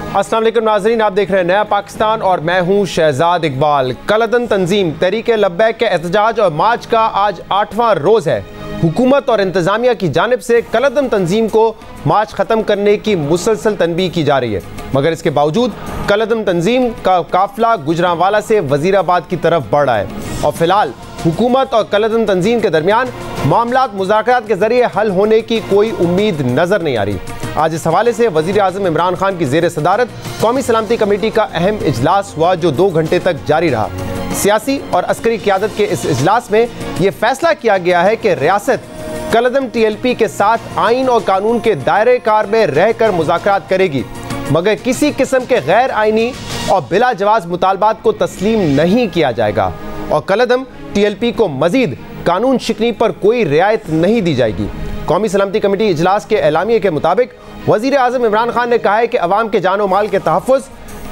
अस्सलाम वालेकुम नाज़रीन, आप देख रहे हैं नया पाकिस्तान और मैं हूं शहजाद इकबाल। कलअदम तंजीम तहरीक लब्बैक के एहतजाज और मार्च का आज 8वां रोज़ है। हुकूमत और इंतज़ामिया की जानिब से कलअदम तंजीम को मार्च ख़त्म करने की मुसलसल तनबीह की जा रही है, मगर इसके बावजूद कलअदम तंजीम का काफिला गुजरांवाला से वज़ीराबाद की तरफ बढ़ रहा है और फिलहाल हुकूमत और कलअदम तंजीम के दरमियान मामलात मुज़ाकरात के ज़रिए हल होने की कोई उम्मीद नज़र नहीं आ रही। आज इस हवाले से वज़ीर आज़म इमरान खान की ज़ेर सदारत कौमी सलामती कमेटी का अहम इजलास हुआ जो 2 घंटे तक जारी रहा। सियासी और अस्करी क़यादत के इस इजलास में यह फैसला किया गया है कि रियासत कलअदम TLP के साथ आइन और कानून के दायरे कार में रहकर मुज़ाकरात करेगी, मगर किसी किस्म के गैर आइनी और बिला जवाज़ मुतालबात को तस्लीम नहीं किया जाएगा और कलअदम TLP को मजीद कानून शिकनी पर कोई रियायत नहीं दी जाएगी। कौमी सलामती कमेटी इजलास के एलामिये के मुताबिक वज़ीर आज़म इमरान खान ने कहा है कि अवाम के जानो माल के तहफ़्फ़ुज़,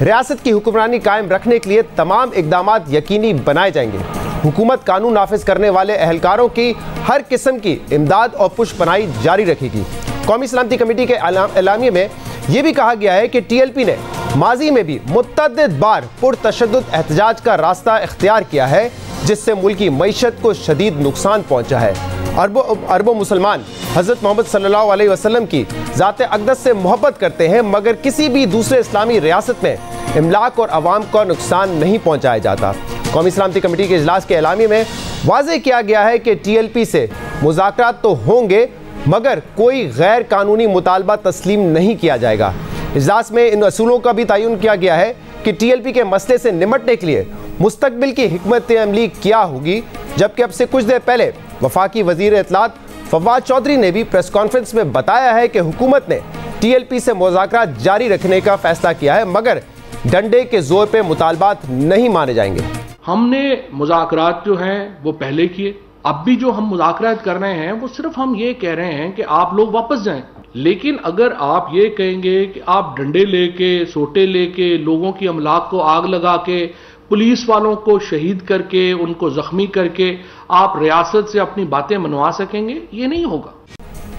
रियासत की हुक्मरानी कायम रखने के लिए तमाम इक़दामात यकीनी बनाए जाएंगे। हुकूमत कानून नाफिज करने वाले अहलकारों की हर किस्म की इमदाद और पुष्पनाई जारी रखेगी। कौमी सलामती कमेटी के एलामिये में यह भी कहा गया है कि TLP ने माजी में भी मुतअद्दिद बार पुरतशद्दुद एहतजाज का रास्ता इख्तियार किया है, जिससे मुल्की मईशत को शदीद नुकसान पहुंचा है। अरबों मुसलमान हज़रत मोहम्मद सल्लल्लाहु अलैहि वसल्लम की ज़ात अक़दस से मोहब्बत करते हैं, मगर किसी भी दूसरे इस्लामी रियासत में इमलाक और अवाम को नुकसान नहीं पहुंचाया जाता। कौमी सलामती कमेटी के इजलास के एलामिये में वाज़ेह किया गया है कि TLP से मुज़ाकरात तो होंगे, मगर कोई गैर कानूनी मुतालबा तस्लीम नहीं किया जाएगा। इजलास में इन असूलों का भी तयन किया गया है कि TLP के मसले से निमटने के लिए मुस्तकबिल की हिकमत अमली क्या होगी, जबकि अब से कुछ देर पहले वफाकी वज़ीर इत्तलात फवाद चौधरी ने भी प्रेस कॉन्फ्रेंस में बताया है कि हुकूमत ने TLP से मुज़ाकरात जारी रखने का फैसला किया है, मगर डंडे के जोर पे मुतालबात नहीं माने जाएंगे। हमने मुज़ाकरात जो हैं वो पहले किए, अब भी जो हम मुज़ाकरात कर रहे हैं वो सिर्फ हम ये कह रहे हैं कि आप लोग वापस जाएं। लेकिन अगर आप ये कहेंगे कि आप डंडे लेके, सोटे लेके, लोगों की अमलाक को आग लगा के, पुलिस वालों को शहीद करके, उनको जख्मी करके आप रियासत से अपनी बातें मनवा सकेंगे, ये नहीं होगा।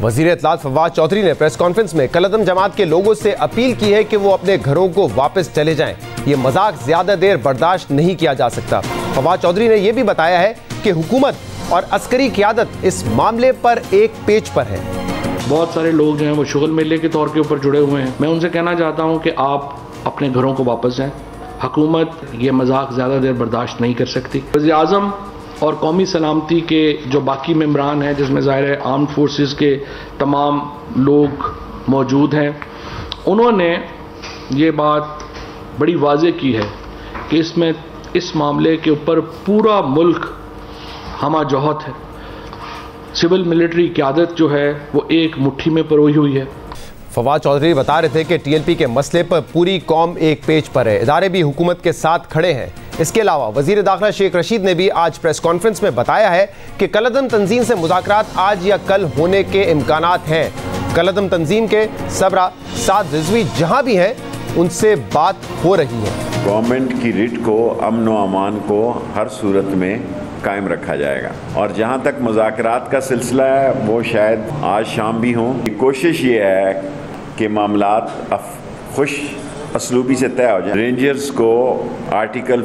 वज़ीर इत्तलात फवाद चौधरी ने प्रेस कॉन्फ्रेंस में कलअदम जमात के लोगों से अपील की है कि वो अपने घरों को वापस चले जाएं। ये मजाक ज्यादा देर बर्दाश्त नहीं किया जा सकता। फवाद चौधरी ने यह भी बताया है कि हुकूमत और अस्करी क़यादत इस मामले पर एक पेज पर है। बहुत सारे लोग जो हैं वो शुगल मेले के तौर के ऊपर जुड़े हुए हैं। मैं उनसे कहना चाहता हूं कि आप अपने घरों को वापस जाएं। हुकूमत ये मजाक ज़्यादा देर बर्दाश्त नहीं कर सकती। वज़ीर आज़म और कौमी सलामती के जो बाकी मेंबरान हैं, जिसमें ज़ाहिर है आर्म्ड फोर्सेस के तमाम लोग मौजूद हैं, उन्होंने ये बात बड़ी वाज़ेह की है कि इस मामले के ऊपर पूरा मुल्क हमा जौहद है। सिविल मिलिट्री क़यादत जो है वो एक मुट्ठी में परोई हुई है। फवाद चौधरी बता रहे थे कि TLP के मसले पर पूरी कौम एक पेज पर है, इदारे भी हुकूमत के साथ खड़े हैं। इसके अलावा वज़ीर दाखिला शेख रशीद ने भी आज प्रेस कॉन्फ्रेंस में बताया है कि कलअदम तंजीम से मुज़ाकरात आज या कल होने के इम्कानात हैं। कलअदम तंजीम के सबरा साद रिजवी जहां भी हैं उनसे बात हो रही है। गवर्नमेंट की रिट को, अमन व अमान को हर सूरत में कायम रखा जाएगा और जहाँ तक मुज़ाकरात का सिलसिला है वो शायद आज शाम भी हों। कोशिश ये है कि मामलात खुश असलूबी से तय हो जाए। रेंजर्स को आर्टिकल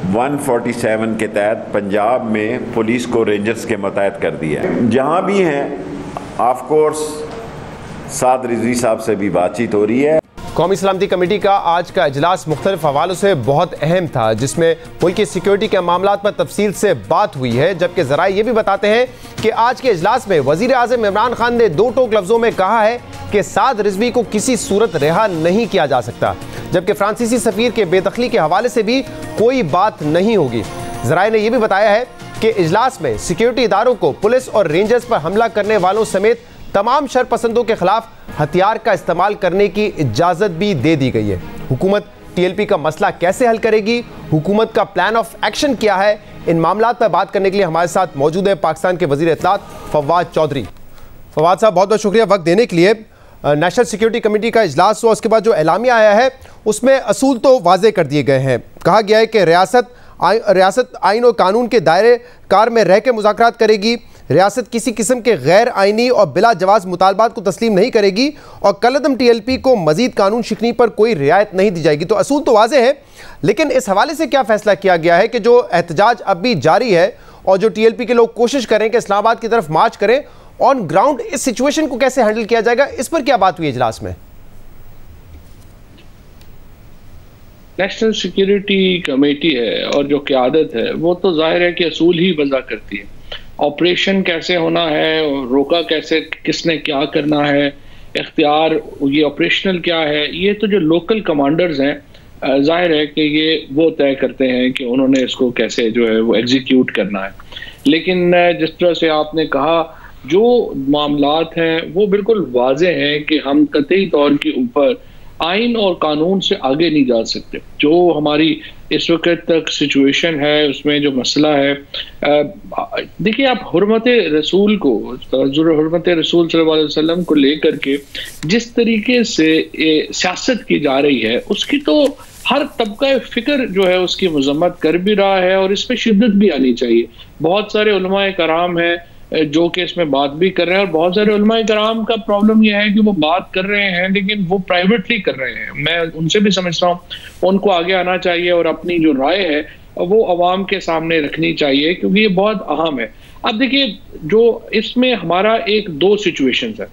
147 के तहत पंजाब में पुलिस को रेंजर्स के मुतहद कर दिया है। जहाँ भी हैं ऑफ कोर्स साद रिजवी साहब से भी बातचीत हो रही है। कौमी सलामती कमेटी का आज का इजलास मुख्तलिफ हवालों से बहुत अहम था, जिसमें मुल्क की सिक्योरिटी के मामलात पर तफसील से बात हुई है, जबकि ज़राए ये भी बताते हैं कि आज के इजलास में वज़ीर आज़म इमरान खान ने 2 टोक लफ्ज़ों में कहा है कि साद रिजवी को किसी सूरत रिहा नहीं किया जा सकता, जबकि फ्रांसीसी सफ़ीर के बेदखली के हवाले से भी कोई बात नहीं होगी। ज़राए ने यह भी बताया है कि इजलास में सिक्योरिटी इदारों को पुलिस और रेंजर्स पर हमला करने वालों समेत तमाम शरपसंदों के खिलाफ हथियार का इस्तेमाल करने की इजाज़त भी दे दी गई है। हुकूमत TLP का मसला कैसे हल करेगी, हुकूमत का प्लान ऑफ एक्शन क्या है, इन मामलात पर बात करने के लिए हमारे साथ मौजूद है पाकिस्तान के वज़ीर इत्तलात फवाद चौधरी। फवाद साहब, बहुत बहुत शुक्रिया वक्त देने के लिए। नेशनल सिक्योरिटी कमेटी का इजलास हुआ, उसके बाद जो एलामिया आया है उसमें असूल तो वाजे कर दिए गए हैं। कहा गया है कि रियासत आइन और कानून के दायरे कार में रह के मुज़ाकरात करेगी, रियासत किसी किस्म के गैर आइनी और बिला जवाज मुतालबात को तस्लीम नहीं करेगी और कलअदम TLP को मजीद कानून शिकनी पर कोई रियायत नहीं दी जाएगी। तो असूल तो वाज़ेह है, लेकिन इस हवाले से क्या फैसला किया गया है कि जो एहतजाज अब भी जारी है और जो TLP के लोग कोशिश करें कि इस्लामाबाद की तरफ मार्च करें, ऑन ग्राउंड इस सिचुएशन को कैसे हैंडल किया जाएगा, इस पर क्या बात हुई इजलास में? नेशनल सिक्योरिटी कमेटी है और जो क़यादत है वो तो जाहिर है कि असूल ही वज़ा करती है। ऑपरेशन कैसे होना है, रोका कैसे, किसने क्या करना है, इख्तियार ये ऑपरेशनल क्या है, ये तो जो लोकल कमांडर्स हैं जाहिर है कि ये वो तय करते हैं कि उन्होंने इसको कैसे जो है वो एग्जीक्यूट करना है। लेकिन जिस तरह से आपने कहा, जो मामलात हैं वो बिल्कुल वाज़े हैं कि हम कतई तौर के ऊपर आइन और कानून से आगे नहीं जा सकते। जो हमारी इस वक्त तक सिचुएशन है उसमें जो मसला है, देखिए आप हुर्मत रसूल को, हुर्मत रसूल सल्लल्लाहु अलैहि वसल्लम को लेकर के जिस तरीके से सियासत की जा रही है उसकी तो हर तबका फ़िक्र जो है उसकी मजम्मत कर भी रहा है और इस पर शिद्दत भी आनी चाहिए। बहुत सारे उलमाए कराम हैं जो कि इसमें बात भी कर रहे हैं और बहुत सारे उलमाए कराम का प्रॉब्लम यह है कि वो बात कर रहे हैं लेकिन वो प्राइवेटली कर रहे हैं। मैं उनसे भी समझता हूँ उनको आगे आना चाहिए और अपनी जो राय है वो अवाम के सामने रखनी चाहिए क्योंकि ये बहुत अहम है। अब देखिए जो इसमें हमारा दो सिचुएशन है।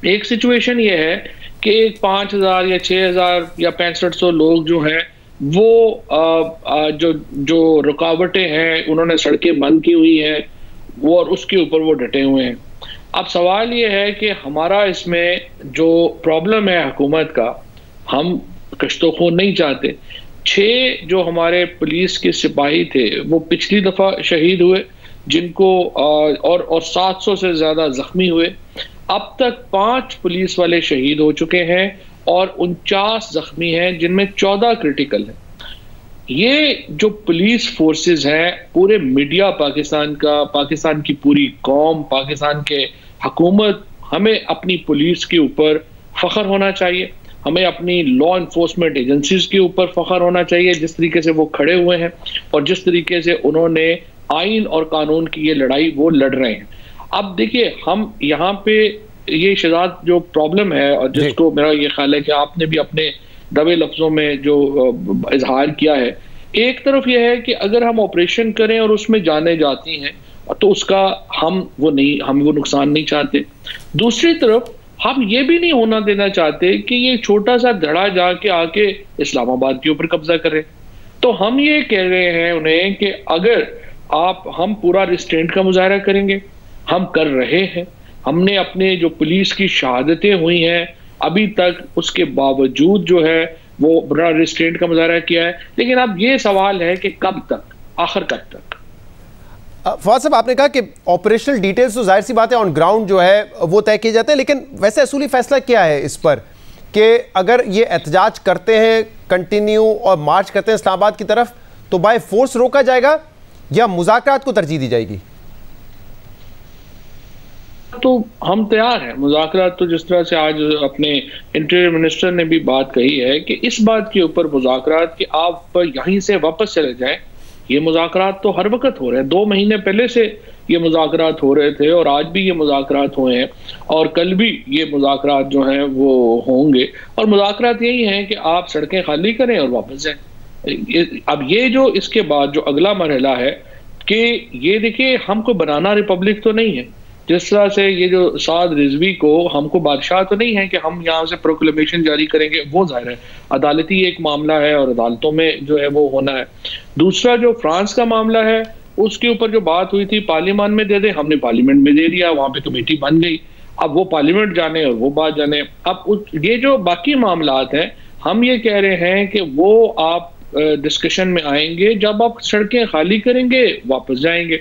एक सिचुएशन ये है कि 5,000 या 6,000 या 6500 लोग जो हैं वो जो रुकावटें हैं उन्होंने सड़कें बंद की हुई हैं वो और उसके ऊपर वो डटे हुए हैं। अब सवाल ये है कि हमारा इसमें जो प्रॉब्लम है हुकूमत का, हम कश्तो खून नहीं चाहते। 6 जो हमारे पुलिस के सिपाही थे वो पिछली दफ़ा शहीद हुए जिनको और 700 से ज़्यादा ज़ख्मी हुए। अब तक 5 पुलिस वाले शहीद हो चुके हैं और 49 ज़ख्मी हैं जिनमें 14 क्रिटिकल हैं। ये जो पुलिस फोर्सेस हैं, पूरे मीडिया पाकिस्तान का, पाकिस्तान की पूरी कौम, पाकिस्तान के हुकूमत, हमें अपनी पुलिस के ऊपर फ़ख्र होना चाहिए। हमें अपनी लॉ इन्फोर्समेंट एजेंसीज के ऊपर फ़ख्र होना चाहिए जिस तरीके से वो खड़े हुए हैं और जिस तरीके से उन्होंने आइन और कानून की ये लड़ाई वो लड़ रहे हैं। अब देखिए हम यहाँ पे ये शहजाद जो प्रॉब्लम है और जिसको मेरा ये ख्याल है कि आपने भी अपने दबे लफ्जों में जो इजहार किया है, एक तरफ यह है कि अगर हम ऑपरेशन करें और उसमें जाने जाती हैं तो उसका हम वो नुकसान नहीं चाहते। दूसरी तरफ हम ये भी नहीं होना देना चाहते कि ये छोटा सा धड़ा जाके आके इस्लामाबाद के ऊपर कब्जा करे। तो हम ये कह रहे हैं उन्हें कि अगर हम पूरा रिस्ट्रेंट का मुजाहरा करेंगे, हम कर रहे हैं, हमने अपने जो पुलिस की शहादतें हुई हैं अभी तक उसके बावजूद जो है वो बड़ा रिस्ट्रेंट का मुजाहरा किया है। लेकिन अब ये सवाल है कि कब तक, आखिर कब तक। फवाद साहब, आपने कहा कि ऑपरेशनल डिटेल्स तो जाहिर सी बात है ऑन ग्राउंड जो है वो तय किए जाते हैं, लेकिन वैसे असूली फैसला क्या है इस पर कि अगर ये एहतजाज करते हैं कंटिन्यू और मार्च करते हैं इस्लामाबाद की तरफ तो बाय फोर्स रोका जाएगा या मुज़ाकरात को तरजीह दी जाएगी? तो हम तैयार हैं मुज़ाकरात। तो जिस तरह से आज अपने इंटीरियर मिनिस्टर ने भी बात कही है कि इस बात के ऊपर मुज़ाकरात कि आप यहीं से वापस चले जाएं, ये मुज़ाकरात तो हर वक्त हो रहे हैं। 2 महीने पहले से ये मुज़ाकरात हो रहे थे और आज भी ये मुज़ाकरात हुए हैं और कल भी ये मुज़ाकरात जो हैं वो होंगे। और मुज़ाकरात यही हैं कि आप सड़कें खाली करें और वापस जाएं। अब ये जो इसके बाद जो अगला मरहला है कि ये देखिए, हमको बनाना रिपब्लिक तो नहीं है। जिस तरह से ये जो साद रिजवी को हमको बादशाह तो नहीं है कि हम यहाँ से प्रोक्लेमेशन जारी करेंगे, वो जाहिर है अदालती एक मामला है और अदालतों में जो है वो होना है। दूसरा जो फ्रांस का मामला है उसके ऊपर जो बात हुई थी पार्लियामान में दे दे, हमने पार्लियामेंट में दे दिया, वहाँ पे कमेटी बन गई। अब वो पार्लियामेंट जाने और वो बात जाने। अब ये जो बाकी मामलात हैं हम ये कह रहे हैं कि वो आप डिस्कशन में आएंगे जब आप सड़कें खाली करेंगे, वापस जाएंगे।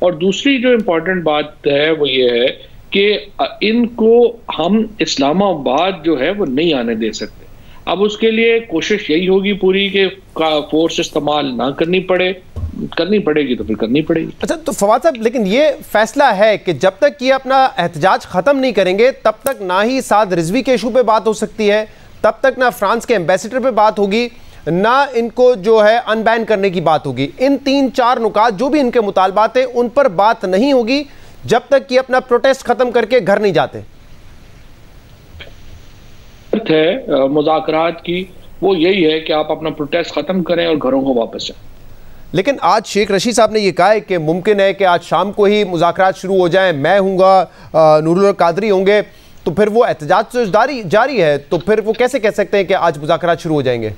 और दूसरी जो इम्पोर्टेंट बात है वो ये है कि इनको हम इस्लामाबाद जो है वो नहीं आने दे सकते। अब उसके लिए कोशिश यही होगी पूरी कि फोर्स इस्तेमाल ना करनी पड़ेगी तो फिर करनी पड़ेगी। अच्छा, तो फवाद साहब, लेकिन ये फैसला है कि जब तक ये अपना एहतजाज खत्म नहीं करेंगे तब तक ना ही साद रिजवी के इशू पे बात हो सकती है, तब तक ना फ्रांस के एम्बेसडर पे बात होगी, ना इनको जो है अनबैन करने की बात होगी। इन 3-4 नुकात जो भी इनके मुतालबात हैं उन पर बात नहीं होगी जब तक कि अपना प्रोटेस्ट खत्म करके घर नहीं जाते? है मुज़ाकरात की वो यही है कि आप अपना प्रोटेस्ट खत्म करें और घरों को वापस जाएं। लेकिन आज शेख रशीद साहब ने यह कहा है कि मुमकिन है कि आज शाम को ही मुज़ाकरात शुरू हो जाएं, मैं हूँगा, नूरुल कादरी होंगे, तो फिर वो एहतजाज तो जारी है, तो फिर वो कैसे कह सकते हैं कि आज मुज़ाकरात शुरू हो जाएंगे?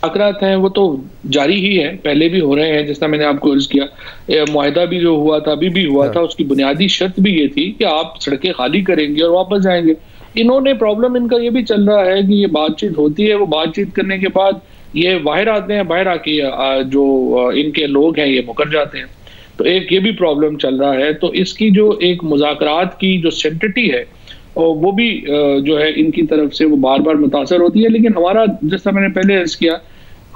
मुज़ाकरात हैं वो तो जारी ही है, पहले भी हो रहे हैं, जिस तरह मैंने आपको अर्ज किया। मुआहदा भी जो हुआ था, अभी भी हुआ था, उसकी बुनियादी शर्त भी ये थी कि आप सड़कें खाली करेंगे और वापस जाएंगे। इन्होंने प्रॉब्लम इनका ये भी चल रहा है कि ये बातचीत होती है, वो बातचीत करने के बाद ये बाहर आते हैं, बाहर आके जो इनके लोग हैं ये मुकर जाते हैं, तो एक ये भी प्रॉब्लम चल रहा है। तो इसकी जो एक मुज़ाकरात की जो सेंटिटी है और वो भी जो है इनकी तरफ से वो बार बार मुतासर होती है। लेकिन हमारा, जैसा मैंने पहले अर्ज किया,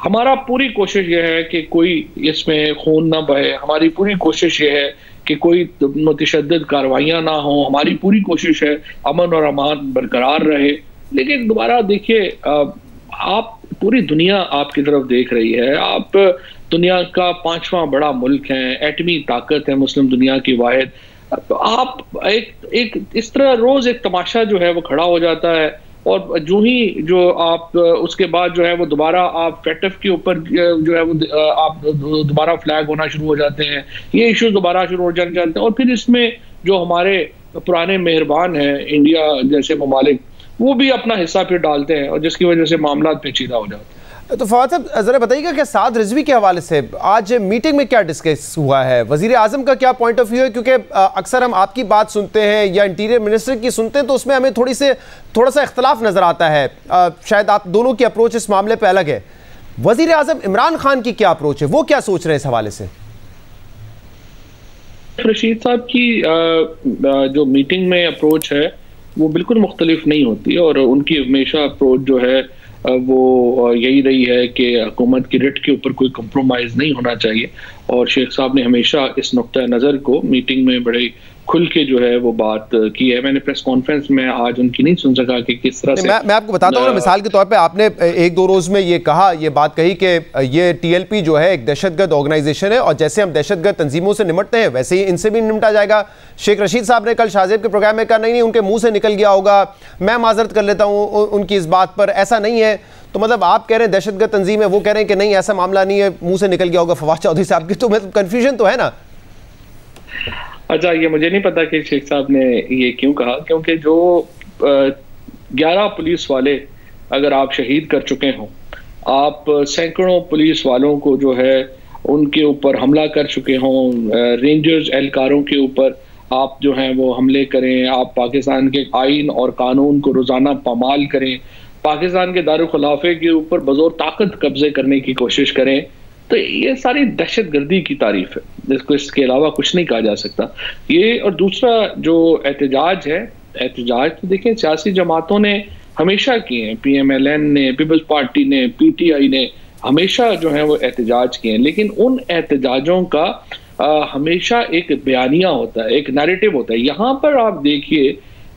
हमारा पूरी कोशिश ये है कि कोई इसमें खून ना बहे, हमारी पूरी कोशिश ये है कि कोई मुतशद्दिद कार्रवाइयाँ ना हो, हमारी पूरी कोशिश है अमन और अमान बरकरार रहे। लेकिन दोबारा देखिए, आप पूरी दुनिया आपकी तरफ देख रही है, आप दुनिया का 5वां बड़ा मुल्क है, एटमी ताकत है मुस्लिम दुनिया की वाहिद, तो आप एक इस तरह रोज एक तमाशा जो है वो खड़ा हो जाता है और जो ही जो आप उसके बाद जो है वो दोबारा आप फेटफ के ऊपर जो है वो आप दोबारा फ्लैग होना शुरू हो जाते हैं, ये इश्यूज दोबारा शुरू हो जाते हैं और फिर इसमें जो हमारे पुराने मेहरबान हैं इंडिया जैसे ममालिक वो भी अपना हिस्सा फिर डालते हैं और जिसकी वजह से मामला पेचीदा हो जाते हैं। तो फवाद साहब जरा बताइएगा कि साद रिजवी के हवाले से आज मीटिंग में क्या डिस्कस हुआ है, वजीर आजम का क्या पॉइंट ऑफ व्यू है? क्योंकि अक्सर हम आपकी बात सुनते हैं या इंटीरियर मिनिस्टर की सुनते हैं तो उसमें हमें थोड़ा सा इख्तलाफ नजर आता है। शायद आप दोनों की अप्रोच इस मामले पर अलग है। वजीर आजम इमरान खान की क्या अप्रोच है, वो क्या सोच रहे हैं इस हवाले से? रशीद साहब की जो मीटिंग में अप्रोच है वो बिल्कुल मुख्तलिफ नहीं होती और उनकी हमेशा अप्रोच जो है वो यही रही है कि हुकूमत की रिट के ऊपर कोई कंप्रोमाइज़ नहीं होना चाहिए और शेख साहब ने हमेशा इस नुक्ता नज़र को मीटिंग में बड़े खुल के जो है वो बात की है। मैंने प्रेस कॉन्फ्रेंस में आज उनकी नहीं सुन सका कि किस तरह से मैं आपको बताता हूँ ना, मिसाल के तौर पे आपने 1-2 रोज़ में ये बात कही कि ये TLP जो है एक दहशतगर्द ऑर्गेनाइजेशन है और जैसे हम दहशतगर्द तंजीमों से निपटते हैं वैसे ही इनसे भी निपटा जाएगा। शेख रशीद साहब ने कल शाहजेब के प्रोग्राम में कहा नहीं उनके मुँह से निकल गया होगा, मैं माजरत कर लेता हूँ उनकी इस बात पर, ऐसा नहीं है। तो मतलब आप कह रहे हैं दहशतगर्द तंजीम है, वो कह रहे हैं कि नहीं ऐसा मामला नहीं है, मुँह से निकल गया होगा फवाद चौधरी साहब की, तो मतलब कन्फ्यूजन तो है ना। अच्छा, ये मुझे नहीं पता कि शेख साहब ने ये क्यों कहा, क्योंकि जो 11 पुलिस वाले अगर आप शहीद कर चुके हों, आप सैकड़ों पुलिस वालों को जो है उनके ऊपर हमला कर चुके हों, रेंजर्स एहलकारों के ऊपर आप जो हैं वो हमले करें, आप पाकिस्तान के आइन और कानून को रोज़ाना पामाल करें, पाकिस्तान के दारुल खिलाफे के ऊपर बज़ोर ताकत कब्जे करने की कोशिश करें, तो ये सारी दहशत गर्दी की तारीफ है, जिसको इसके अलावा कुछ नहीं कहा जा सकता ये। और दूसरा जो एहतजाज है, एहतजाज तो देखें सियासी जमातों ने हमेशा किए हैं, PMLN ने, पीपल्स पार्टी ने, PTI ने हमेशा जो है वो एहतजाज किए हैं, लेकिन उन एहतजाजों का हमेशा एक बयानिया होता है, एक नैरेटिव होता है। यहाँ पर आप देखिए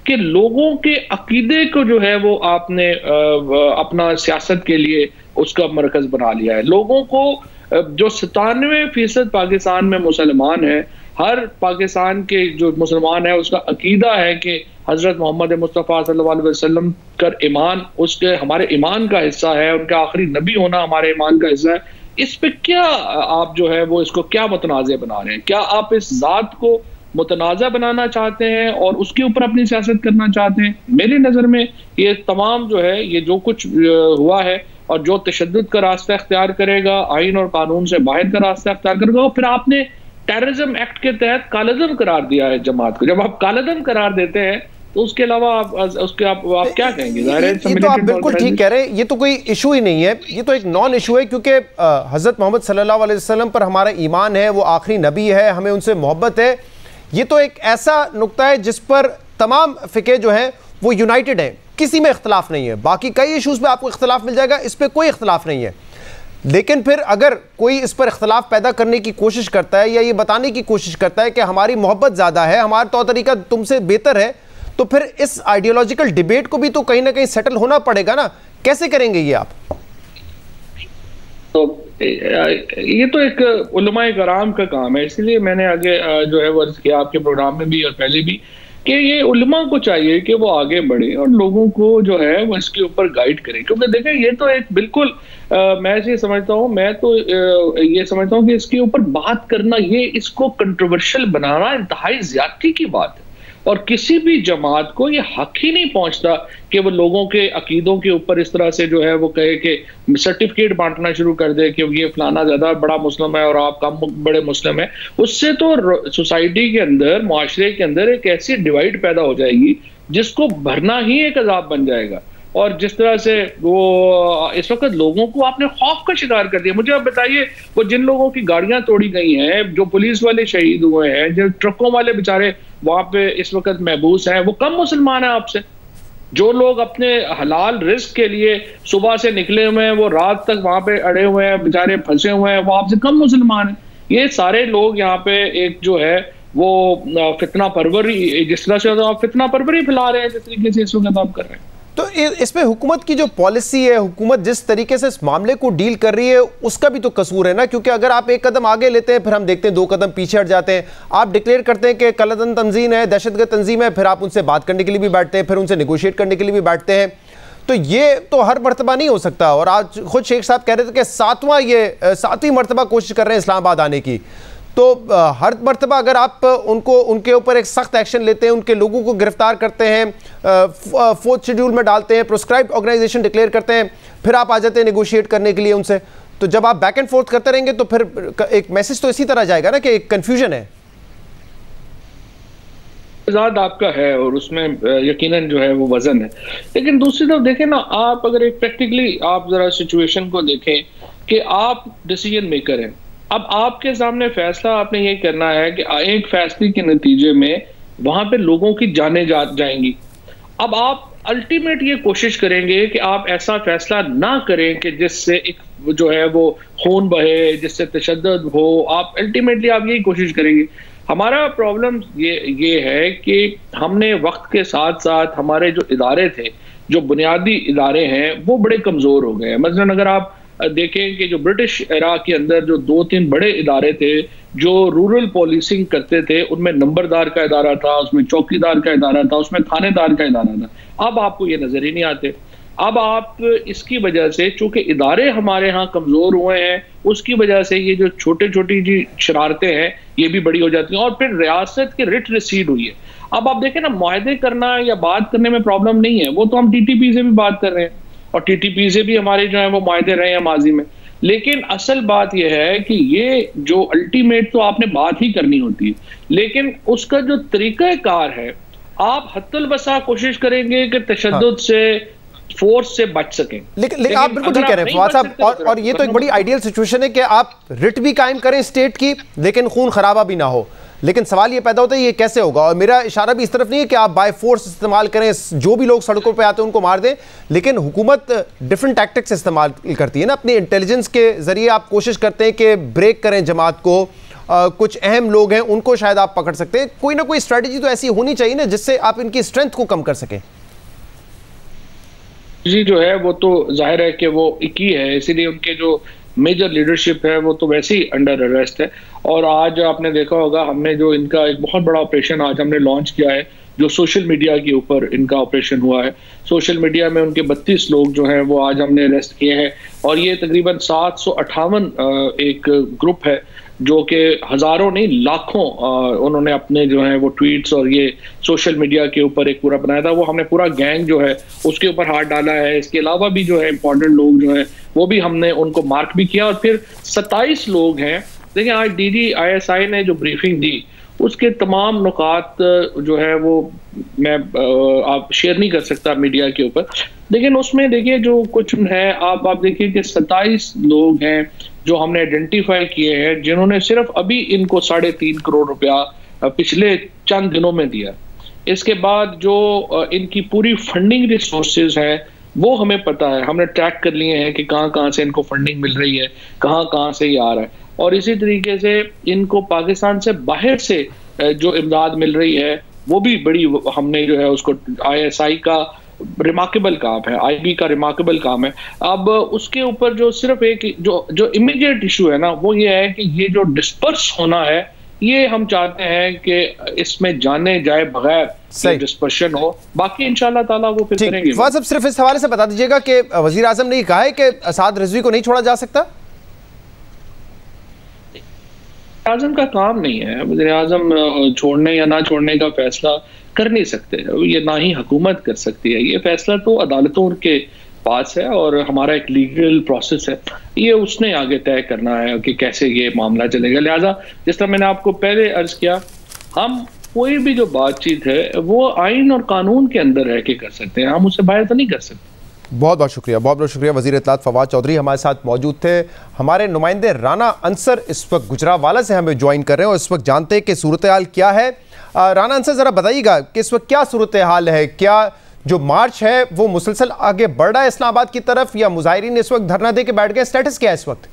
कि लोगों के अकीदे को जो है वो आपने अपना सियासत के लिए उसका मरकज बना लिया है। लोगों को जो 97% पाकिस्तान में मुसलमान है, हर पाकिस्तान के जो मुसलमान है उसका अकीदा है कि हजरत मोहम्मद मुस्तफ़ा सल्लल्लाहु अलैहि वसल्लम का ईमान उसके हमारे ईमान का हिस्सा है, उनका आखिरी नबी होना हमारे ईमान का हिस्सा है। इस पे क्या आप जो है वो इसको क्या मुतनाज़ बना रहे हैं? क्या आप इस ज़ात को मुतनाज़ा बनाना चाहते हैं और उसके ऊपर अपनी सियासत करना चाहते हैं? मेरी नज़र में ये तमाम जो है ये जो कुछ हुआ है और जो तशद्दुद का रास्ता इख्तियार करेगा, आइन और कानून से बाहर का रास्ता इख्तियार करेगा, और फिर आपने टेररिज्म एक्ट के तहत कालाधन करार दिया है जमात को। जब आप कालाधन करार देते हैं तो उसके अलावा आप क्या कहेंगे? ये तो आप बिल्कुल ठीक कह रहे हैं, ये तो कोई इशू ही नहीं है, ये तो एक नॉन इशू है, क्योंकि हज़रत मोहम्मद सल्लल्लाहु अलैहि वसल्लम पर हमारा ईमान है, वो आखिरी नबी है, हमें उनसे मोहब्बत है। ये तो एक ऐसा नुक्ता है जिस पर तमाम फ़िक़े जो हैं वो यूनाइटेड हैं, किसी में इख्तलाफ नहीं है। बाकी कई इशूज़ पे आपको इख्तलाफ मिल जाएगा, इस पर कोई इख्तलाफ नहीं है। लेकिन फिर अगर कोई इस पर इख्तलाफ पैदा करने की कोशिश करता है या ये बताने की कोशिश करता है कि हमारी मोहब्बत ज़्यादा है, हमारा तौर तरीका तुमसे बेहतर है, तो फिर इस आइडियोलॉजिकल डिबेट को भी तो कहीं ना कहीं सेटल होना पड़ेगा ना। कैसे करेंगे ये आप? तो ये तो एक उलमाए कराम का काम है, इसलिए मैंने आगे जो है वो अर्ज किया आपके प्रोग्राम में भी और पहले भी कि ये उलमा को चाहिए कि वो आगे बढ़े और लोगों को जो है वो इसके ऊपर गाइड करें, क्योंकि देखें ये तो एक बिल्कुल मैं ये समझता हूँ, मैं तो ये समझता हूँ कि इसके ऊपर बात करना, ये इसको कंट्रोवर्शियल बनाना इंतहाई ज्यादती की बात है। और किसी भी जमात को ये हक ही नहीं पहुंचता कि वो लोगों के अकीदों के ऊपर इस तरह से जो है वो कहे कि सर्टिफिकेट बांटना शुरू कर दे कि ये फलाना ज्यादा बड़ा मुस्लिम है और आप कम बड़े मुस्लिम है। उससे तो सोसाइटी के अंदर, मुआशरे के अंदर एक ऐसी डिवाइड पैदा हो जाएगी जिसको भरना ही एक अजाब बन जाएगा। और जिस तरह से वो इस वक्त लोगों को आपने खौफ का शिकार कर दिया। मुझे आप बताइए, वो जिन लोगों की गाड़ियां तोड़ी गई हैं, जो पुलिस वाले शहीद हुए हैं, जो ट्रकों वाले बेचारे वहां पे इस वक्त महबूस हैं, वो कम मुसलमान हैं आपसे? जो लोग अपने हलाल रिस्क के लिए सुबह से निकले हुए हैं, वो रात तक वहां पे अड़े हुए हैं, बेचारे फंसे हुए हैं, वो आपसे कम मुसलमान हैं। ये सारे लोग यहाँ पे एक जो है वो फितना परवरी, जिस तरह से आप फितना परवरी फैला रहे हैं, जिस तरीके से इस वक्त आप कर रहे हैं। तो इसमें हुकूमत की जो पॉलिसी है, हुकूमत जिस तरीके से इस मामले को डील कर रही है, उसका भी तो कसूर है ना। क्योंकि अगर आप एक कदम आगे लेते हैं, फिर हम देखते हैं 2 कदम पीछे हट जाते हैं। आप डिक्लेयर करते हैं कि कलदन तंजीम है, दहशतगर्द तंजीम है, फिर आप उनसे बात करने के लिए भी बैठते हैं, फिर उनसे नेगोशिएट करने के लिए भी बैठते हैं। तो ये तो हर मरतबा नहीं हो सकता। और आज खुद शेख साहब कह रहे थे कि 7वीं मरतबा कोशिश कर रहे हैं इस्लामाबाद आने की। तो हर मरतबा अगर आप उनके ऊपर एक सख्त एक्शन लेते हैं, उनके लोगों को गिरफ्तार करते हैं, 4th शेड्यूल में डालते हैं, प्रोस्क्राइब्ड ऑर्गेनाइजेशन डिक्लेयर करते हैं, फिर आप आ जाते हैं नेगोशिएट करने के लिए उनसे, तो जब आप बैक एंड फोर्थ करते रहेंगे तो फिर एक मैसेज तो इसी तरह जाएगा ना कि एक कंफ्यूजन है। आजाद आपका है और उसमें यकीनन जो है वो वजन है, लेकिन दूसरी तरफ देखें ना, आप अगर एक प्रैक्टिकली आप जरा सिचुएशन को देखें कि आप डिसीजन मेकर हैं। अब आपके सामने फैसला आपने ये करना है कि एक फैसले के नतीजे में वहां पे लोगों की जानें जाएंगी। अब आप अल्टीमेट ये कोशिश करेंगे कि आप ऐसा फैसला ना करें कि जिससे एक जो है वो खून बहे, जिससे तशद्दुद हो। आप अल्टीमेटली आप यही कोशिश करेंगे। हमारा प्रॉब्लम ये है कि हमने वक्त के साथ साथ हमारे जो इदारे थे, जो बुनियादी इदारे हैं, वो बड़े कमज़ोर हो गए हैं। मसलन अगर आप देखें कि जो ब्रिटिश इरा के अंदर जो 2-3 बड़े इदारे थे जो रूरल पॉलिसिंग करते थे, उनमें नंबरदार का इदारा था, उसमें चौकीदार का इदारा था, उसमें थानेदार का इदारा था। अब आपको ये नजर ही नहीं आते। अब आप इसकी वजह से, चूंकि इदारे हमारे यहाँ कमजोर हुए हैं, उसकी वजह से ये जो छोटे छोटी जी शरारतें हैं ये भी बड़ी हो जाती हैं और फिर रियासत की रिट रिसीड हुई है। अब आप देखें ना, मुआहदे करना या बात करने में प्रॉब्लम नहीं है, वो तो हम TTP से भी बात कर रहे हैं और TTP से भी हमारे जो है वो मुआहदे रहे हैं माजी में। लेकिन असल बात यह है कि ये जो अल्टीमेट तो आपने बात ही करनी होती है, लेकिन उसका जो तरीकाकार है, आप हत्तुल बसा कोशिश करेंगे कि तशद्दुद से, फोर्स से बच सकें। लेकिन आप बिल्कुल ठीक कह रहे हैं फवाद साहब, और ये तो एक बड़ी आइडियल सिचुएशन है कि आप रिट भी कायम करें स्टेट की, लेकिन खून खराबा भी ना हो। लेकिन सवाल ये पैदा होता है ये कैसे होगा। और मेरा इशारा भी इस तरफ नहीं है कि आप बाय फोर्स इस्तेमाल करें, जो भी लोग सड़कों पे आते हैं उनको मार दें, लेकिन हुकूमत डिफरेंट टैक्टिक्स इस्तेमाल करती है ना। अपनी इंटेलिजेंस के जरिए आप कोशिश करते हैं कि ब्रेक करें जमात को। कुछ अहम लोग हैं उनको शायद आप पकड़ सकते हैं। कोई ना कोई स्ट्रैटेजी तो ऐसी होनी चाहिए ना जिससे आप इनकी स्ट्रेंथ को कम कर सकें। जी जो है वो तो जाहिर है कि वो एक ही है, इसीलिए उनके जो मेजर लीडरशिप है वो तो वैसे ही अंडर अरेस्ट है। और आज आपने देखा होगा, हमने जो इनका एक बहुत बड़ा ऑपरेशन आज हमने लॉन्च किया है, जो सोशल मीडिया के ऊपर इनका ऑपरेशन हुआ है। सोशल मीडिया में उनके 32 लोग जो हैं वो आज हमने अरेस्ट किए हैं और ये तकरीबन 758 एक ग्रुप है जो कि हज़ारों नहीं लाखों उन्होंने अपने जो है वो ट्वीट्स और ये सोशल मीडिया के ऊपर एक पूरा बनाया था। वो हमने पूरा गैंग जो है उसके ऊपर हाथ डाला है। इसके अलावा भी जो है इंपॉर्टेंट लोग जो हैं वो भी हमने उनको मार्क भी किया। और फिर 27 लोग हैं। देखिए आज DG ISI ने जो ब्रीफिंग दी उसके तमाम नुकात जो है वो मैं आप शेयर नहीं कर सकता मीडिया के ऊपर, लेकिन उसमें देखिए जो कुछ है आप देखिए कि 27 लोग हैं जो हमने आइडेंटिफाई किए हैं जिन्होंने सिर्फ अभी इनको 3.5 करोड़ रुपया पिछले चंद दिनों में दिया। इसके बाद जो इनकी पूरी फंडिंग रिसोर्सेज हैं वो हमें पता है, हमने ट्रैक कर लिए हैं कि कहाँ कहाँ से इनको फंडिंग मिल रही है, कहाँ कहाँ से ये आ रहा है। और इसी तरीके से इनको पाकिस्तान से बाहर से जो इमदाद मिल रही है वो भी बड़ी हमने जो है उसको ISI का रिमार्केबल काम है, आईबी का रिमार्केबल काम है। अब उसके ऊपर जो सिर्फ एक जो इमीडिएट इशू है ना, वो ये है कि ये जो डिस्पर्स होना है, ये हम चाहते हैं कि इसमें जाने जाए बगैर डिस्पर्शन हो। बाकी इंशाल्लाह ताला वो फिर करेंगे। फवाद साहब, सिर्फ इस हवाले से बता दीजिएगा कि वजीर आजम ने कहा है कि असाद रिजवी को नहीं छोड़ा जा सकता। आजम का काम नहीं है, वज़ीर आज़म छोड़ने या ना छोड़ने का फैसला कर नहीं सकते, ये ना ही हुकूमत कर सकती है। ये फैसला तो अदालतों के पास है और हमारा एक लीगल प्रोसेस है, ये उसने आगे तय करना है कि कैसे ये मामला चलेगा। लिहाजा जिस तरह मैंने आपको पहले अर्ज किया, हम कोई भी जो बातचीत है वो आइन और कानून के अंदर रह के कर सकते हैं, हम उससे बाहर तो नहीं कर सकते। बहुत बहुत शुक्रिया, बहुत बहुत शुक्रिया। वज़ीर इत्तलात फवाद चौधरी हमारे साथ मौजूद थे। हमारे नुमाइंदे राना अंसर इस वक्त गुजरावाला से हमें ज्वाइन कर रहे हैं और इस वक्त जानते हैं कि सूरत हाल क्या है। राना अंसर, ज़रा बताइएगा कि इस वक्त क्या सूरत हाल है, क्या जो मार्च है वो मुसलसल आगे बढ़ रहा है इस्लामाबाद की तरफ, या मुजाहिरीन इस वक्त धरना दे के बैठ गए? स्टेटस क्या है इस वक्त?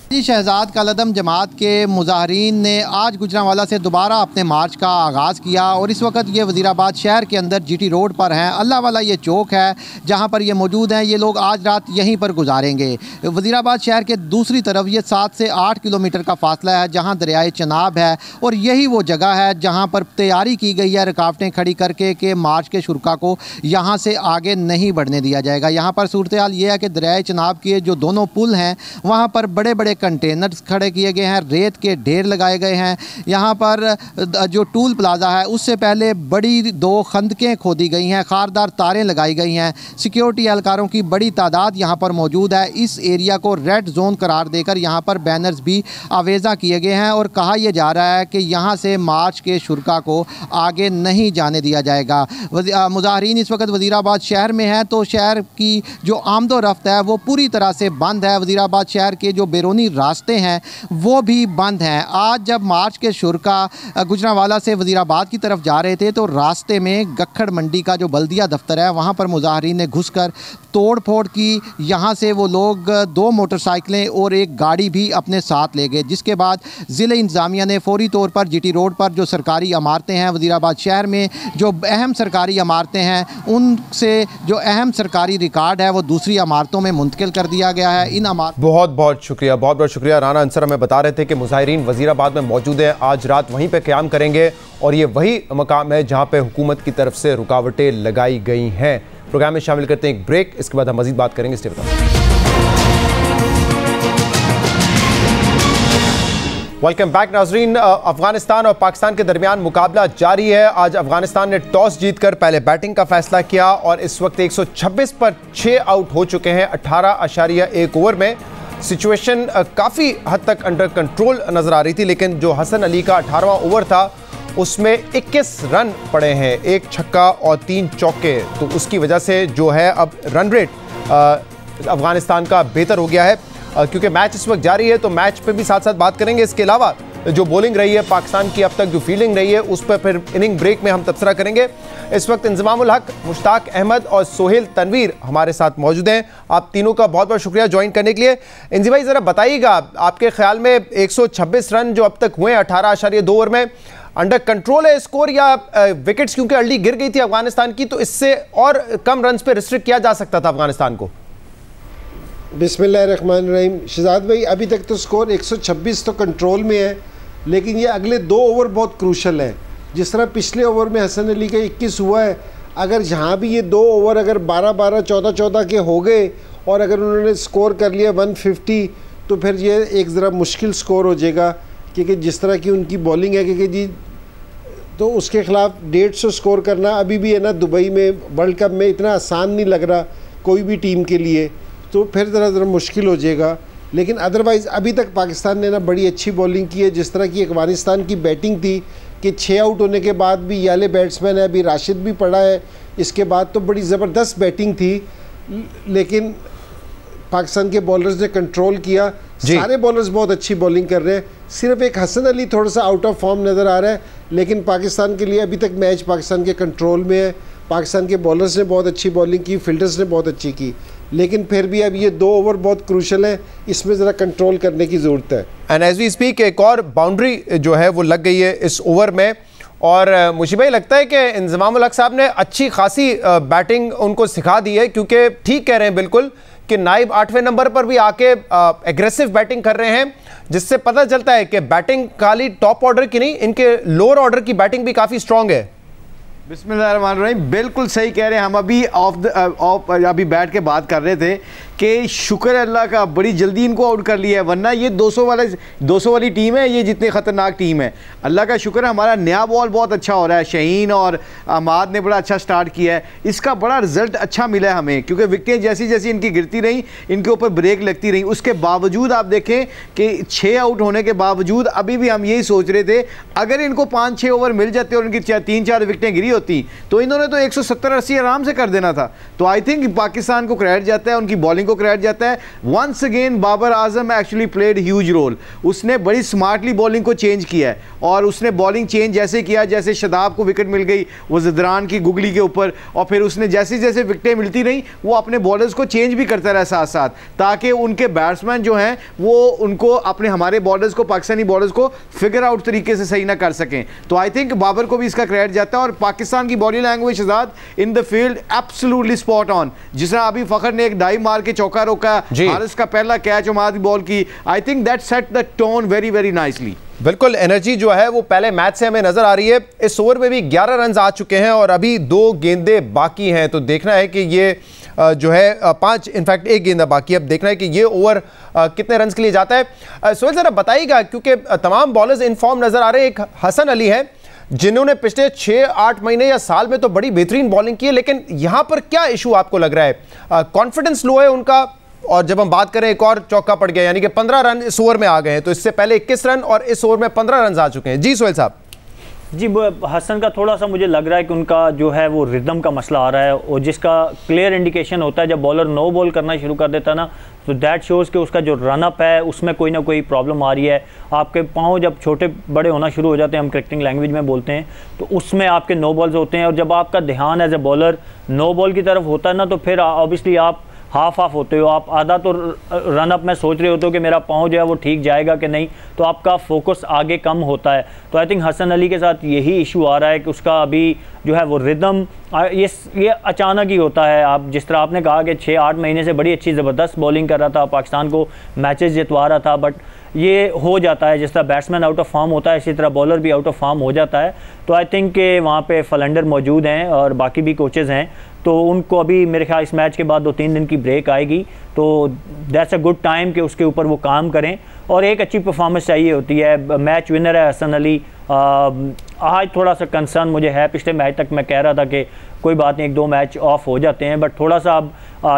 जी, शहजाद कलअदम जमात के मुजाहरीन ने आज गुजरांवाला से दोबारा अपने मार्च का आगाज़ किया और इस वक्त ये वज़ीराबाद शहर के अंदर जीटी रोड पर हैं। अल्लाह वाला ये चौक है जहाँ पर ये मौजूद हैं। ये लोग आज रात यहीं पर गुजारेंगे। वज़ीराबाद शहर के दूसरी तरफ ये 7 से 8 किलोमीटर का फासला है जहाँ दरियाए चनाब है और यही वो जगह है जहाँ पर तैयारी की गई है रुकावटें खड़ी करके कि मार्च के शुरा को यहाँ से आगे नहीं बढ़ने दिया जाएगा। यहाँ पर सूरत हाल ये है कि दरियाए चनाब के जो दोनों पुल हैं वहाँ पर बड़े बड़े कंटेनर्स खड़े किए गए हैं, रेत के ढेर लगाए गए हैं। यहाँ पर जो टूल प्लाजा है उससे पहले बड़ी 2 खंदकें खोदी गई हैं, खारदार तारें लगाई गई हैं। सिक्योरिटी एहलकारों की बड़ी तादाद यहाँ पर मौजूद है। इस एरिया को रेड जोन करार देकर यहाँ पर बैनर्स भी आवेज़ा किए गए हैं और कहा यह जा रहा है कि यहाँ से मार्च के शुरा को आगे नहीं जाने दिया जाएगा। मुजाहरीन इस वक्त वज़ीराबाद शहर में है तो शहर की जो आमदो रफ्त है वो पूरी तरह से बंद है। वज़ीराबाद शहर के जो बैरूनी रास्ते हैं वो भी बंद हैं। आज जब मार्च के शुरा गुजरांवाला से वज़ीराबाद की तरफ जा रहे थे तो रास्ते में गखड़ मंडी का जो बल्दिया दफ्तर है वहाँ पर मुजाहरीन ने घुसकर तोड़ फोड़ की। यहाँ से वो लोग 2 मोटरसाइकिलें और एक गाड़ी भी अपने साथ ले गए, जिसके बाद ज़िले इंतज़ामिया ने फौरी तौर पर जीटी रोड पर जो सरकारी इमारतें हैं वज़ीराबाद शहर में, जो अहम सरकारी इमारतें हैं, उनसे जो अहम सरकारी रिकॉर्ड है वो दूसरी इमारतों में मुंतकिल कर दिया गया है। इन बहुत बहुत शुक्रिया, बहुत बहुत शुक्रिया। राना अंसर हमें बता रहे थे कि मुजाहिरीन वज़ीराबाद में मौजूद हैं, आज रात वहीं पे क़याम करेंगे और ये वही मकाम है जहाँ पे हुकूमत की तरफ से रुकावटें लगाई गई हैं। प्रोग्राम में शामिल करते हैं एक ब्रेक, इसके बाद हम मज़ीद बात करेंगे। Stay with us. Welcome back नाज़रीन। अफगानिस्तान और पाकिस्तान के दरमियान मुकाबला जारी है। आज अफगानिस्तान ने टॉस जीतकर पहले बैटिंग का फैसला किया और इस वक्त 126 पर 6 आउट हो चुके हैं 18.1 ओवर में। सिचुएशन काफ़ी हद तक अंडर कंट्रोल नज़र आ रही थी, लेकिन जो हसन अली का 18वां ओवर था उसमें 21 रन पड़े हैं, 1 छक्का और 3 चौके, तो उसकी वजह से जो है अब रन रेट अफगानिस्तान का बेहतर हो गया है। क्योंकि मैच इस वक्त जारी है तो मैच पे भी साथ साथ बात करेंगे। इसके अलावा जो बॉलिंग रही है पाकिस्तान की, अब तक जो फील्डिंग रही है उस पर फिर इनिंग ब्रेक में हम तबसरा करेंगे। इस वक्त इंजमामुल हक, मुश्ताक अहमद और सोहेल तनवीर हमारे साथ मौजूद हैं। आप तीनों का बहुत बहुत शुक्रिया ज्वाइन करने के लिए। इंजी भाई, ज़रा बताइएगा आपके ख्याल में 126 रन जो अब तक हुए 18.2 ओवर में, अंडर कंट्रोल है स्कोर या विकेट्स क्योंकि अर्ली गिर गई थी अफगानिस्तान की तो इससे और कम रन्स पे रिस्ट्रिक्ट किया जा सकता था अफगानिस्तान को? बिस्मिल्लाहिर्रहमानिर्रहीम। शहजाद भाई, अभी तक तो स्कोर 126 तो कंट्रोल में है, लेकिन ये अगले 2 ओवर बहुत क्रूशल हैं। जिस तरह पिछले ओवर में हसन अली का 21 हुआ है, अगर यहाँ भी ये 2 ओवर अगर 12-12, 14-14 के हो गए और अगर उन्होंने स्कोर कर लिया 150 तो फिर ये एक ज़रा मुश्किल स्कोर हो जाएगा, क्योंकि जिस तरह की उनकी बॉलिंग है क्योंकि जी, तो उसके ख़िलाफ़ 150 स्कोर करना अभी भी है ना, दुबई में वर्ल्ड कप में इतना आसान नहीं लग रहा कोई भी टीम के लिए, तो फिर ज़रा मुश्किल हो जाएगा। लेकिन अदरवाइज़ अभी तक पाकिस्तान ने ना बड़ी अच्छी बॉलिंग की है। जिस तरह की अफगानिस्तान की बैटिंग थी कि 6 आउट होने के बाद भी याले बैट्समैन है, अभी राशिद भी पड़ा है, इसके बाद तो बड़ी ज़बरदस्त बैटिंग थी, लेकिन पाकिस्तान के बॉलर्स ने कंट्रोल किया। सारे बॉलर्स बहुत अच्छी बॉलिंग कर रहे हैं, सिर्फ एक हसन अली थोड़ा सा आउट ऑफ फॉर्म नज़र आ रहा है, लेकिन पाकिस्तान के लिए अभी तक मैच पाकिस्तान के कंट्रोल में है। पाकिस्तान के बॉलर्स ने बहुत अच्छी बॉलिंग की, फील्डर्स ने बहुत अच्छी की, लेकिन फिर भी अब ये 2 ओवर बहुत क्रूशल है, इसमें ज़रा कंट्रोल करने की ज़रूरत है। एंड एज वी स्पीक एक और बाउंड्री जो है वो लग गई है इस ओवर में और मुझे भाई लगता है कि इंज़माम उल हक साहब ने अच्छी खासी बैटिंग उनको सिखा दी है, क्योंकि ठीक कह रहे हैं बिल्कुल कि नाइब 8वें नंबर पर भी आके एग्रेसिव बैटिंग कर रहे हैं, जिससे पता चलता है कि बैटिंग खाली टॉप ऑर्डर की नहीं, इनके लोअर ऑर्डर की बैटिंग भी काफ़ी स्ट्रांग है। बिस्मिल्लाहिर्रहमानिर्रहीम, बिल्कुल सही कह रहे हैं। हम अभी अभी बैठ के बात कर रहे थे कि शुक्र अल्लाह का बड़ी जल्दी इनको आउट कर लिया है, वरना ये 200 वाली टीम है, ये जितनी ख़तरनाक टीम है। अल्लाह का शुक्र है हमारा नया बॉल बहुत अच्छा हो रहा है, शहीन और अहमद ने बड़ा अच्छा स्टार्ट किया है, इसका बड़ा रिजल्ट अच्छा मिला है हमें, क्योंकि विकेटें जैसी जैसी इनकी गिरती रही, इनके ऊपर ब्रेक लगती रही। उसके बावजूद आप देखें कि 6 आउट होने के बावजूद अभी भी हम यही सोच रहे थे अगर इनको 5-6 ओवर मिल जाते और इनकी 3-4 विकेटें गिरी होती तो इन्होंने तो 170-80 आराम से कर देना था। तो आई थिंक पाकिस्तान को क्रेडिट जाता है, उनकी बॉलिंग को क्रेडिट जाता है। Once again Babar Azam actually played huge role, उसने बड़ी स्मार्टली बॉलिंग को चेंज किया है, और उसने बॉलिंग चेंज जैसे किया, जैसे शदाब को विकेट मिल गई वो ज़दरान की गुगली के ऊपर, और फिर उसने जैसे जैसे विकेटें मिलती रही वो अपने बॉलर्स को चेंज भी करता रहा साथ साथ, ताकि उनके बैट्समैन जो हैं वो उनको अपने हमारे बॉलर्स को, पाकिस्तानी बॉलर्स को फिगर आउट तरीके से सही ना कर सकें। तो आई थिंक बाबर को भी इसका क्रेडिट जाता है, और पाकिस्तान की body language Shahzad in the field absolutely spot on. जिस तरह अभी फखर ने एक डाइव मार के चौका रोका, हारिस का पहला कैच उमाद बॉल की, आई think that set the tone very very nicely. बिल्कुल एनर्जी जो है वो पहले मैच से हमें नजर आ रही है। इस ओवर में भी 11 रन आ चुके हैं और अभी 2 गेंदें बाकी हैं, तो देखना है कि ये जो है 5 इनफैक्ट 1 गेंदा बाकी है। अब देखना है कि ये ओवर कितने रन के लिए जाता है। सोहेल ज़रा बताइएगा, क्योंकि तमाम बॉलर्स इन फॉर्म नजर आ रहे हैं। एक हसन अली है जिन्होंने पिछले 6-8 महीने या साल में तो बड़ी बेहतरीन बॉलिंग की है, लेकिन यहां पर क्या इशू आपको लग रहा है? कॉन्फिडेंस लो है उनका, और जब हम बात करें एक और चौका पड़ गया, यानी कि 15 रन इस ओवर में आ गए हैं, तो इससे पहले 21 रन और इस ओवर में 15 रन आ चुके हैं। जी सोहेल साहब। जी, हसन का थोड़ा सा मुझे लग रहा है कि उनका जो है वो रिदम का मसला आ रहा है, और जिसका क्लियर इंडिकेशन होता है जब बॉलर नो बॉल करना शुरू कर देता ना, तो दैट शोज़ कि उसका जो रन अप है उसमें कोई ना कोई प्रॉब्लम आ रही है। आपके पाँव जब छोटे बड़े होना शुरू हो जाते हैं, हम क्रिकेटिंग लैंग्वेज में बोलते हैं, तो उसमें आपके नो बॉल्स होते हैं, और जब आपका ध्यान as a bowler no ball की तरफ होता है ना, तो फिर ऑब्वियसली आप हाफ होते हो। आप आधा तो रन अप में सोच रहे होते हो कि मेरा पाँव जो है वो ठीक जाएगा कि नहीं, तो आपका फोकस आगे कम होता है। तो आई थिंक हसन अली के साथ यही इशू आ रहा है कि उसका अभी जो है वो रिदम ये अचानक ही होता है। आप जिस तरह आपने कहा कि 6-8 महीने से बड़ी अच्छी ज़बरदस्त बॉलिंग कर रहा था, पाकिस्तान को मैचेस जितवा रहा था, बट ये हो जाता है जिस तरह बैट्समैन आउट ऑफ फॉर्म होता है, इसी तरह बॉलर भी आउट ऑफ फॉर्म हो जाता है। तो आई थिंक कि वहाँ पे फलंडर मौजूद हैं और बाकी भी कोचेज़ हैं, तो उनको अभी मेरे ख्याल इस मैच के बाद 2-3 दिन की ब्रेक आएगी, तो दैट्स अ गुड टाइम कि उसके ऊपर वो काम करें, और एक अच्छी परफॉर्मेंस चाहिए होती है। मैच विनर है हसन अली। आज थोड़ा सा कंसर्न मुझे है, पिछले मैच तक मैं कह रहा था कि कोई बात नहीं, 1-2 मैच ऑफ हो जाते हैं, बट थोड़ा सा अब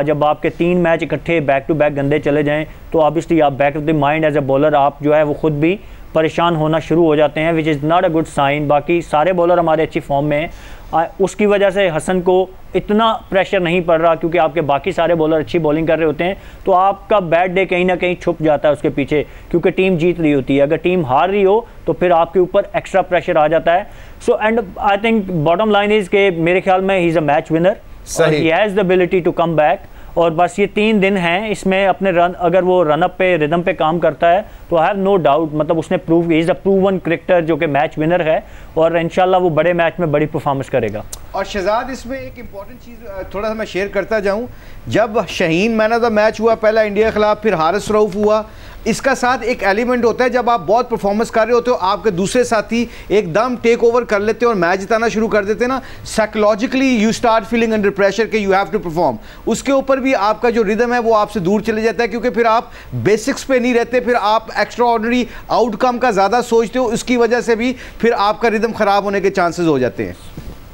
जब आपके 3 मैच इकट्ठे बैक टू बैक गंदे चले जाएं, तो ऑब्वियसली आप back of the mind as a bowler आप जो है वो खुद भी परेशान होना शुरू हो जाते हैं, which is not a good sign. बाकी सारे बॉलर हमारे अच्छी फॉर्म में हैं, उसकी वजह से हसन को इतना प्रेशर नहीं पड़ रहा, क्योंकि आपके बाकी सारे बॉलर अच्छी बॉलिंग कर रहे होते हैं, तो आपका बैड डे कहीं ना कहीं छुप जाता है उसके पीछे, क्योंकि टीम जीत रही होती है। अगर टीम हार रही हो तो फिर आपके ऊपर एक्स्ट्रा प्रेशर आ जाता है। So and I think bottom line is के मेरे ख्याल में he is a match winner, he has the ability to come back, और बस ये 3 दिन हैं, इसमें अपने रन अगर वो रन अप पे रिदम पे काम करता है तो आई हैव नो डाउट, मतलब उसने prove is a proven cricketer जो कि मैच विनर है, और इंशाल्लाह वो बड़े मैच में बड़ी परफॉर्मेंस करेगा। और शहजाद इसमें एक इंपॉर्टेंट चीज़ थोड़ा सा मैं शेयर करता जाऊँ, जब Shaheen man of the match हुआ पहला इंडिया के खिलाफ, फिर हारिस रऊफ हुआ, इसका साथ एक एलिमेंट होता है जब आप बहुत परफॉर्मेंस कर रहे होते हो, आपके दूसरे साथी एकदम टेक ओवर कर लेते हो और मैच जिताना शुरू कर देते हैं ना, psychologically you start feeling under pressure कि यू हैव टू परफॉर्म। उसके ऊपर भी आपका जो रिदम है वो आपसे दूर चले जाता है, क्योंकि फिर आप बेसिक्स पे नहीं रहते, फिर आप एक्स्ट्रा ऑर्डिनरी आउटकम का ज़्यादा सोचते हो, उसकी वजह से भी फिर आपका रिदम ख़राब होने के चांसेस हो जाते हैं।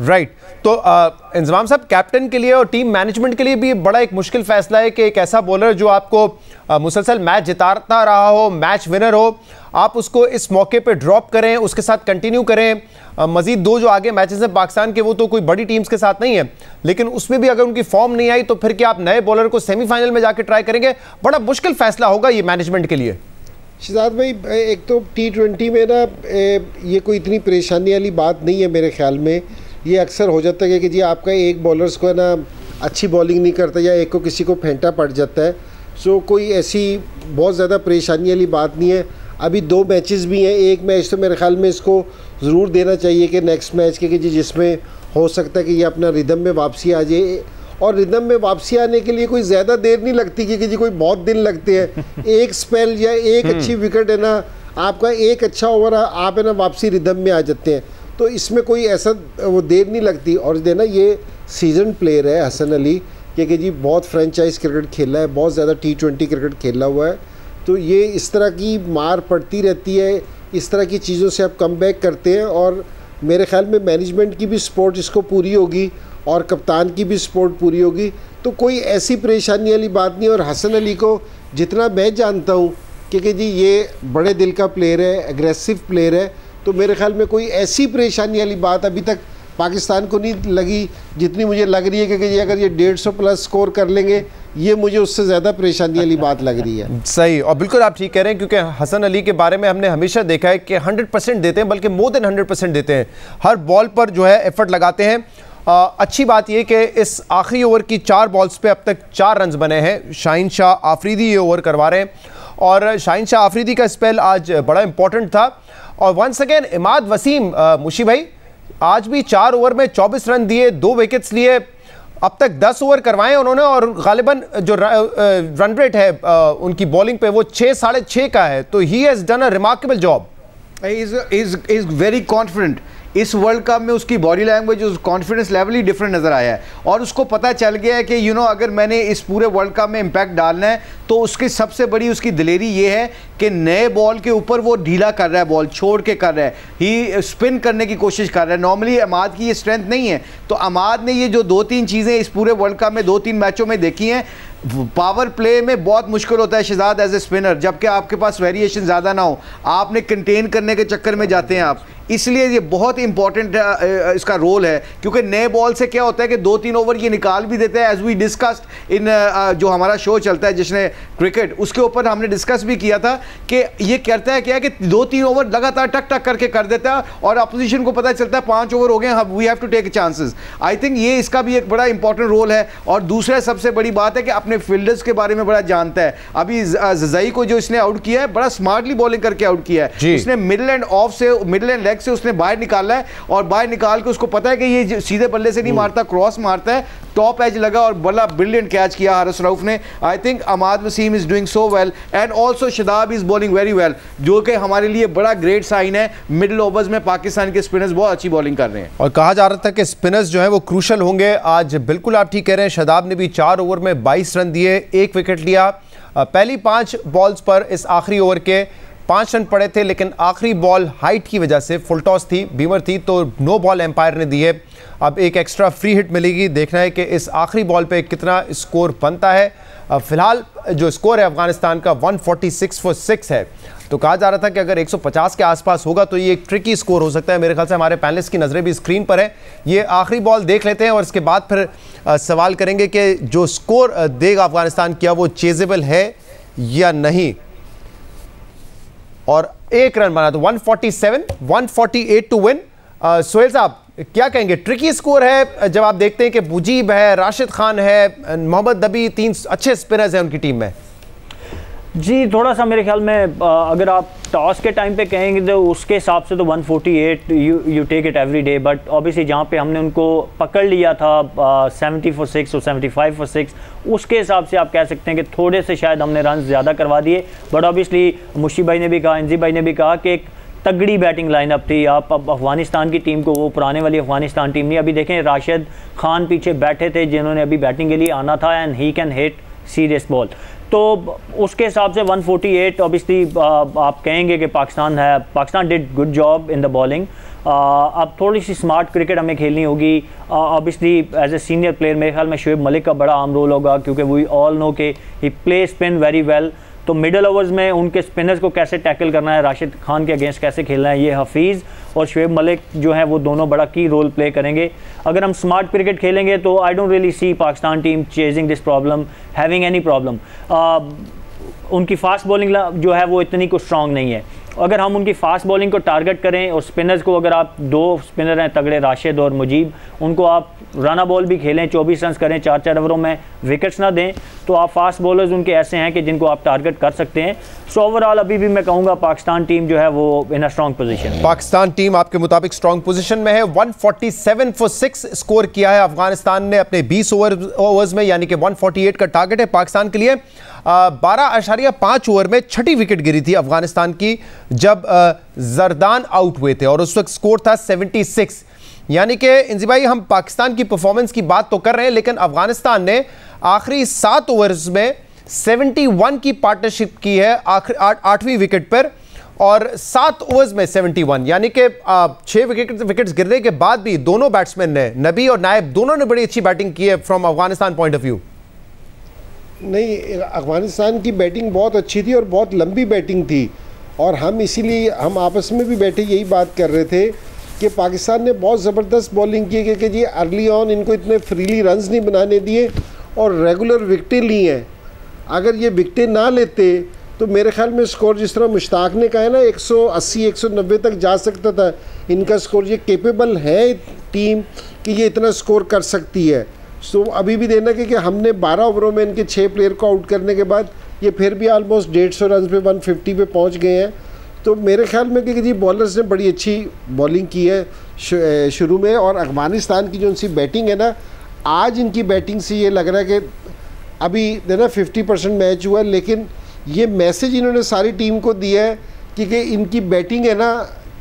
राइट तो इंज़माम साहब, कैप्टन के लिए और टीम मैनेजमेंट के लिए भी बड़ा एक मुश्किल फैसला है कि एक ऐसा बॉलर जो आपको मुसलसल मैच जिताता रहा हो, मैच विनर हो, आप उसको इस मौके पे ड्रॉप करें, उसके साथ कंटिन्यू करें। मजीद 2 जो आगे मैचेस हैं पाकिस्तान के, वो तो कोई बड़ी टीम्स के साथ नहीं है, लेकिन उसमें भी अगर उनकी फॉर्म नहीं आई तो फिर क्या आप नए बॉलर को सेमीफाइनल में जाके ट्राई करेंगे? बड़ा मुश्किल फैसला होगा ये मैनेजमेंट के लिए। शहजाद भाई, एक तो T20 में ना ये कोई इतनी परेशानी वाली बात नहीं है मेरे ख्याल में। ये अक्सर हो जाता है कि जी आपका एक बॉलर्स को है ना अच्छी बॉलिंग नहीं करता, या एक को किसी को फेंटा पड़ जाता है, सो कोई ऐसी बहुत ज़्यादा परेशानी वाली बात नहीं है। अभी 2 मैचेस भी हैं, एक मैच तो मेरे ख्याल में इसको ज़रूर देना चाहिए कि नेक्स्ट मैच के जी जिसमें हो सकता है कि ये अपना रिदम में वापसी आ जाए। और रिदम में वापसी आने के लिए कोई ज़्यादा देर नहीं लगती कि जी कोई बहुत दिन लगते हैं। एक स्पेल या एक अच्छी विकेट है ना, आपका एक अच्छा ओवर आप है ना वापसी रिदम में आ जाते हैं, तो इसमें कोई ऐसा वो देर नहीं लगती। और देना ये सीजन प्लेयर है हसन अली, कि जी बहुत फ्रेंचाइज क्रिकेट खेला है, बहुत ज़्यादा T20 क्रिकेट खेला हुआ है, तो ये इस तरह की मार पड़ती रहती है, इस तरह की चीज़ों से आप कम बैक करते हैं। और मेरे ख्याल में मैनेजमेंट की भी सपोर्ट इसको पूरी होगी और कप्तान की भी सपोर्ट पूरी होगी, तो कोई ऐसी परेशानी वाली बात नहीं। और हसन अली को जितना मैं जानता हूँ कि जी ये बड़े दिल का प्लेयर है, एग्रेसिव प्लेयर है, तो मेरे ख्याल में कोई ऐसी परेशानी वाली बात अभी तक पाकिस्तान को नहीं लगी जितनी मुझे लग रही है कि जी अगर ये 150 प्लस स्कोर कर लेंगे, ये मुझे उससे ज़्यादा परेशानी वाली बात लग रही है। सही, और बिल्कुल आप ठीक कह रहे हैं, क्योंकि हसन अली के बारे में हमने हमेशा देखा है कि 100% देते हैं, बल्कि मोर देन 100% देते हैं, हर बॉल पर जो है एफर्ट लगाते हैं। अच्छी बात यह कि इस आखिरी ओवर की 4 बॉल्स पे अब तक 4 रन बने हैं। शाहीन शाह आफरीदी ये ओवर करवा रहे हैं, और शाहीन शाह आफरीदी का स्पेल आज बड़ा इंपॉर्टेंट था। और वंस अगेन इमाद वसीम, मुशी भाई आज भी 4 ओवर में 24 रन दिए, 2 विकेट्स लिए, अब तक 10 ओवर करवाए उन्होंने, और गालिबन जो रन रेट है उनकी बॉलिंग पे वो 6 साढ़े 6 का है, तो he has done a remarkable job. Is very confident. इस वर्ल्ड कप में उसकी बॉडी लैंग्वेज, उस कॉन्फिडेंस लेवल ही डिफरेंट नज़र आया है, और उसको पता चल गया है कि अगर मैंने इस पूरे वर्ल्ड कप में इम्पैक्ट डालना है तो उसकी सबसे बड़ी उसकी दिलेरी ये है कि नए बॉल के ऊपर वो ढीला कर रहा है, बॉल छोड़ के कर रहा है, ही स्पिन करने की कोशिश कर रहा है। नॉर्मली अमाद की ये स्ट्रेंथ नहीं है, तो अमाद ने ये जो 2-3 चीज़ें इस पूरे वर्ल्ड कप में 2-3 मैचों में देखी हैं, पावर प्ले में बहुत मुश्किल होता है शहजाद एज ए स्पिनर, जबकि आपके पास वेरिएशन ज़्यादा ना हो, आपने कंटेन करने के चक्कर में जाते हैं आप, इसलिए ये बहुत इंपॉर्टेंट इसका रोल है। क्योंकि नए बॉल से क्या होता है कि 2-3 ओवर ये निकाल भी देते हैं, एज वी डिस्कस्ड इन जो हमारा शो चलता है जिसने क्रिकेट, उसके ऊपर हमने डिस्कस भी किया था कि ये करता है क्या कि 2-3 ओवर लगातार टक टक करके कर देता है, और अपोजिशन को पता चलता है 5 ओवर हो गए, we have to take chances. I think ये इसका भी एक बड़ा इंपॉर्टेंट रोल है। और दूसरा सबसे बड़ी बात है कि अपने फील्डर्स के बारे में बड़ा जानता है। अभी ज़ज़ई को जो इसने आउट किया है, बड़ा स्मार्टली बॉलिंग करके आउट किया है, उसने मिडल एंड ऑफ से, मिडल एंड लेग से उसने बाहर निकाला है, और बाहर निकाल के उसको पता है कि ये सीधे बल्ले से नहीं मारता, क्रॉस मारता है, टॉप एज लगा और बड़ा ब्रिलियंट कैच किया हारिस रऊफ ने। I think Imad Wasim is doing so well, and also Shadab is bowling very well, जो कि हमारे लिए बड़ा ग्रेट साइन है। मिडिल ओवर्स में पाकिस्तान के स्पिनर्स बहुत अच्छी बॉलिंग कर रहे हैं, और कहा जा रहा था कि स्पिनर्स जो है वो क्रूशल होंगे आज। बिल्कुल आप ठीक कह रहे हैं, शादाब ने भी 4 ओवर में 22 रन दिए, 1 विकेट लिया। पहली 5 बॉल्स पर इस आखिरी ओवर के 5 रन पड़े थे, लेकिन आखिरी बॉल हाइट की वजह से फुल टॉस थी, बीमर थी, तो नो बॉल एम्पायर ने दी है। अब एक एक्स्ट्रा फ्री हिट मिलेगी, देखना है कि इस आखिरी बॉल पे कितना स्कोर बनता है। फिलहाल जो स्कोर है अफगानिस्तान का 146 फॉर 6 है, तो कहा जा रहा था कि अगर 150 के आसपास होगा तो ये एक ट्रिकी स्कोर हो सकता है। मेरे ख्याल से हमारे पैनलिस्ट की नज़रें भी स्क्रीन पर है। ये आखिरी बॉल देख लेते हैं और इसके बाद फिर सवाल करेंगे कि जो स्कोर देगा अफगानिस्तान, क्या वो चेजेबल है या नहीं। और 1 रन बना, तो 147, 148 टू विन। सोहेल साहब क्या कहेंगे, ट्रिकी स्कोर है जब आप देखते हैं कि मुजीब है, राशिद खान है, मोहम्मद नबी, 3 अच्छे स्पिनर्स हैं उनकी टीम में। जी थोड़ा सा मेरे ख्याल में अगर आप टॉस के टाइम पे कहेंगे तो उसके हिसाब से तो 148 you take it every day, but obviously जहाँ पे हमने उनको पकड़ लिया था 70 फॉर 6 और 75 फॉर 6, उसके हिसाब से आप कह सकते हैं कि थोड़े से शायद हमने रन ज़्यादा करवा दिए। बट ऑब्वियसली मुशी भाई ने भी कहा, इंजी भाई ने भी कहा कि एक तगड़ी बैटिंग लाइनअप थी। आप अब अफगानिस्तान की टीम को, वो पुराने वाली अफगानिस्तान टीम नहीं, अभी देखें राशिद खान पीछे बैठे थे जिन्होंने अभी बैटिंग के लिए आना था, and he can hit serious ball. तो उसके हिसाब से 148 ऑब्वियसली आप कहेंगे कि Pakistan did good job in the bowling. अब थोड़ी सी स्मार्ट क्रिकेट हमें खेलनी होगी। Obviously as a senior player मेरे ख्याल में शोएब मलिक का बड़ा अहम रोल होगा, क्योंकि वी ऑल नो के ही प्ले स्पिन वेरी वेल। तो मिडल ओवर्स में उनके स्पिनर्स को कैसे टैकल करना है, राशिद खान के अगेंस्ट कैसे खेलना है, ये हफीज़ और शोएब मलिक जो है वो दोनों बड़ा की रोल प्ले करेंगे। अगर हम स्मार्ट क्रिकेट खेलेंगे तो I don't really see Pakistan team chasing this problem, having any problem. उनकी फास्ट बॉलिंग जो है वो इतनी कुछ स्ट्रॉन्ग नहीं है, अगर हम उनकी फास्ट बॉलिंग को टारगेट करें और स्पिनर्स को, अगर आप 2 स्पिनर हैं तगड़े, राशिद और मुजीब, उनको आप राना बॉल भी खेलें, 24 रन करें, 4-4 ओवरों में विकेट्स ना दें, तो आप फास्ट बॉलर्स उनके ऐसे हैं कि जिनको आप टारगेट कर सकते हैं। सो ओवरऑल अभी भी मैं कहूँगा पाकिस्तान टीम जो है वो in a strong position. Pakistan team आपके मुताबिक स्ट्रॉन्ग पोजीशन में है। 147 फॉर 6 स्कोर किया है अफगानिस्तान ने अपने 20 ओवर्स में, यानी कि 148 का टारगेट है पाकिस्तान के लिए। 12.5 ओवर में छठी विकेट गिरी थी अफगानिस्तान की जब जरदान आउट हुए थे और उस वक्त स्कोर था 76। यानी कि इंजी भाई, हम पाकिस्तान की परफॉर्मेंस की बात तो कर रहे हैं, लेकिन अफगानिस्तान ने आखिरी 7 ओवर्स में 71 की पार्टनरशिप की है आखिरी 8वीं विकेट पर, और 7 ओवर्स में 71, यानी कि 6 विकेट्स गिरने के बाद भी दोनों बैट्समैन ने, नबी और नायब, दोनों ने बड़ी अच्छी बैटिंग की है from Afghanistan point of view. नहीं, अफगानिस्तान की बैटिंग बहुत अच्छी थी और बहुत लंबी बैटिंग थी, और हम इसीलिए हम आपस में भी बैठे यही बात कर रहे थे कि पाकिस्तान ने बहुत ज़बरदस्त बॉलिंग की कि जी अर्ली ऑन इनको इतने फ्रीली रन्स नहीं बनाने दिए और रेगुलर विकटें ली हैं। अगर ये विकटें ना लेते तो मेरे ख्याल में स्कोर जिस तरह मुश्ताक ने कहा है ना 180-190 तक जा सकता था इनका स्कोर। ये केपेबल है टीम कि ये इतना स्कोर कर सकती है। सो अभी भी देना कि हमने 12 ओवरों में इनके 6 प्लेयर को आउट करने के बाद ये फिर भी ऑलमोस्ट 150 रन पे 150 पे पहुंच गए हैं। तो मेरे ख्याल में कि जी बॉलर्स ने बड़ी अच्छी बॉलिंग की है शुरू में, और अफगानिस्तान की जो उनकी बैटिंग है ना, आज इनकी बैटिंग से ये लग रहा है कि अभी देना 50% मैच हुआ, लेकिन ये मैसेज इन्होंने सारी टीम को दिया है कि इनकी बैटिंग है ना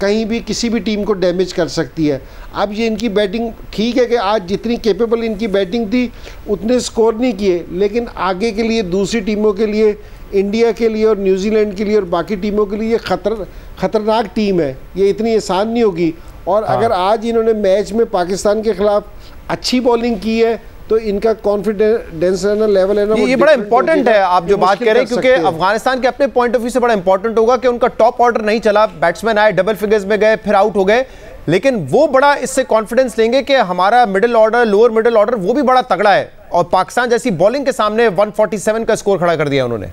कहीं भी किसी भी टीम को डैमेज कर सकती है। अब ये इनकी बैटिंग ठीक है कि आज जितनी कैपेबल इनकी बैटिंग थी उतने स्कोर नहीं किए, लेकिन आगे के लिए दूसरी टीमों के लिए, इंडिया के लिए और न्यूजीलैंड के लिए और बाकी टीमों के लिए खतरनाक टीम है, ये इतनी आसान नहीं होगी। और अगर आज इन्होंने मैच में पाकिस्तान के खिलाफ अच्छी बॉलिंग की है तो इनका कॉन्फिडेंस लेवल है ना, ये बड़ा इंपॉर्टेंट है आप जो बात कह रहे हैं, क्योंकि अफगानिस्तान के अपने पॉइंट ऑफ व्यू से बड़ा इंपॉर्टेंट होगा कि उनका टॉप ऑर्डर नहीं चला, बैट्समैन आए डबल फिगर्स में गए फिर आउट हो गए, लेकिन वो बड़ा इससे कॉन्फिडेंस लेंगे कि हमारा middle order, lower middle order वो भी बड़ा तगड़ा है, और पाकिस्तान जैसी बॉलिंग के सामने 147 का स्कोर खड़ा कर दिया उन्होंने।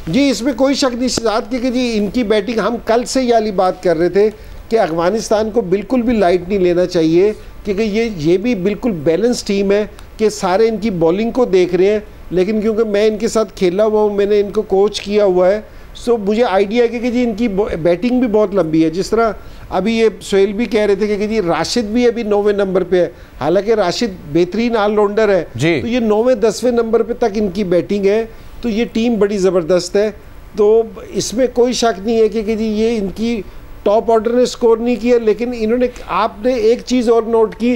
जी इसमें कोई शक नहीं शहजाद कि जी इनकी बैटिंग, हम कल से ये वाली बात कर रहे थे कि अफगानिस्तान को बिल्कुल भी लाइट नहीं लेना चाहिए, क्योंकि ये भी बिल्कुल बैलेंस टीम है कि सारे इनकी बॉलिंग को देख रहे हैं। लेकिन क्योंकि मैं इनके साथ खेला हुआ हूँ, मैंने इनको कोच किया हुआ है, सो मुझे आइडिया है कि जी इनकी बैटिंग भी बहुत लंबी है। जिस तरह अभी ये सोहेल भी कह रहे थे कि जी राशिद भी अभी 9वें नंबर पे है, हालांकि राशिद बेहतरीन ऑलराउंडर है, तो ये 9वें-10वें नंबर पे तक इनकी बैटिंग है, तो ये टीम बड़ी ज़बरदस्त है। तो इसमें कोई शक नहीं है कि जी ये इनकी टॉप ऑर्डर ने स्कोर नहीं किया, लेकिन इन्होंने, आपने एक चीज़ और नोट की,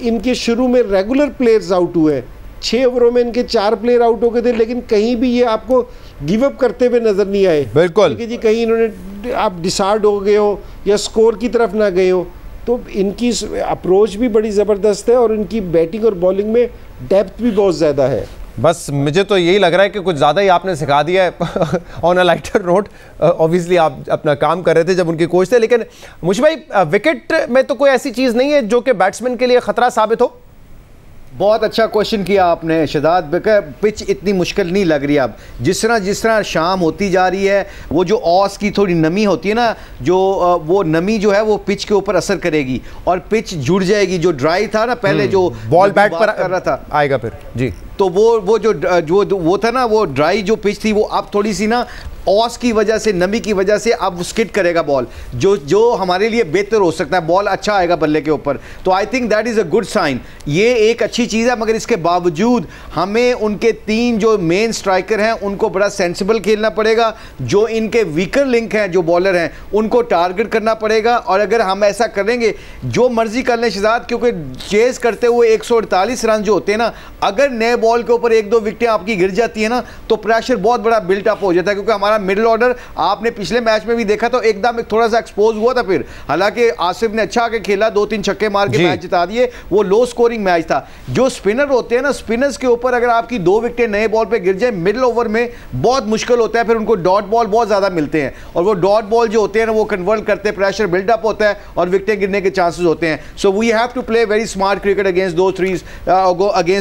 इनके शुरू में रेगुलर प्लेयर्स आउट हुए, 6 ओवरों में इनके 4 प्लेयर आउट हो गए थे, लेकिन कहीं भी ये आपको गिव अप करते हुए नजर नहीं आए। बिल्कुल कि जी कहीं इन्होंने आप डिसार्ड हो गए हो या स्कोर की तरफ ना गए हो। तो इनकी अप्रोच भी बड़ी ज़बरदस्त है और इनकी बैटिंग और बॉलिंग में डेप्थ भी बहुत ज़्यादा है। बस मुझे तो यही लग रहा है कि कुछ ज़्यादा ही आपने सिखा दिया है on a lighter note. Obviously आप अपना काम कर रहे थे जब उनके कोच थे, लेकिन मुझे भाई विकेट में तो कोई ऐसी चीज़ नहीं है जो कि बैट्समैन के लिए ख़तरा साबित हो। बहुत अच्छा क्वेश्चन किया आपने शहजाद। पिच इतनी मुश्किल नहीं लग रही अब, जिस तरह शाम होती जा रही है, वो जो ऑस की थोड़ी नमी होती है ना, जो वो नमी जो है वो पिच के ऊपर असर करेगी और पिच जुड़ जाएगी। जो ड्राई था ना पहले, जो बॉल बैट पर कर रहा था आएगा फिर जी, तो वो था ना, वो ड्राई जो पिच थी वो अब थोड़ी सी ना ऑस की वजह से, नमी की वजह से अब स्किड करेगा बॉल, जो हमारे लिए बेहतर हो सकता है, बॉल अच्छा आएगा बल्ले के ऊपर। तो I think that is a good sign, ये एक अच्छी चीज़ है। मगर इसके बावजूद हमें उनके 3 जो मेन स्ट्राइकर हैं उनको बड़ा सेंसिबल खेलना पड़ेगा, जो इनके वीकर लिंक हैं, जो बॉलर हैं, उनको टारगेट करना पड़ेगा। और अगर हम ऐसा करेंगे, जो मर्जी कर लें शहजाद, क्योंकि चेस करते हुए 148 रन जो होते हैं ना, अगर नए बॉल के ऊपर 1-2 विकेटें आपकी गिर जाती है ना, तो प्रेशर बहुत बड़ा बिल्टअप हो जाता है। क्योंकि हमारा मिडिल ऑर्डर आपने पिछले मैच में भी देखा तो एकदम थोड़ा सा एक्सपोज हुआ था। फिर हालांकि आसिफ ने अच्छा आके खेला, 2-3 छक्के मार के मैच जिता दिए, वो लो स्कोरिंग मैच था। जो स्पिनर होते हैं ना, स्पिनर्स के ऊपर अगर आपकी 2 विकेटें नए बॉल पे गिर जाए मिडिल ओवर में, बहुत मुश्किल होता है। फिर उनको डॉट बॉल बहुत ज्यादा मिलते हैं, और वो डॉट बॉल जो होते हैं ना, वो कन्वर्ट करते हैं, प्रेशर बिल्डअप होता है और विकेटें गिरने के चांसेस होते हैं। So we have to play very smart cricket against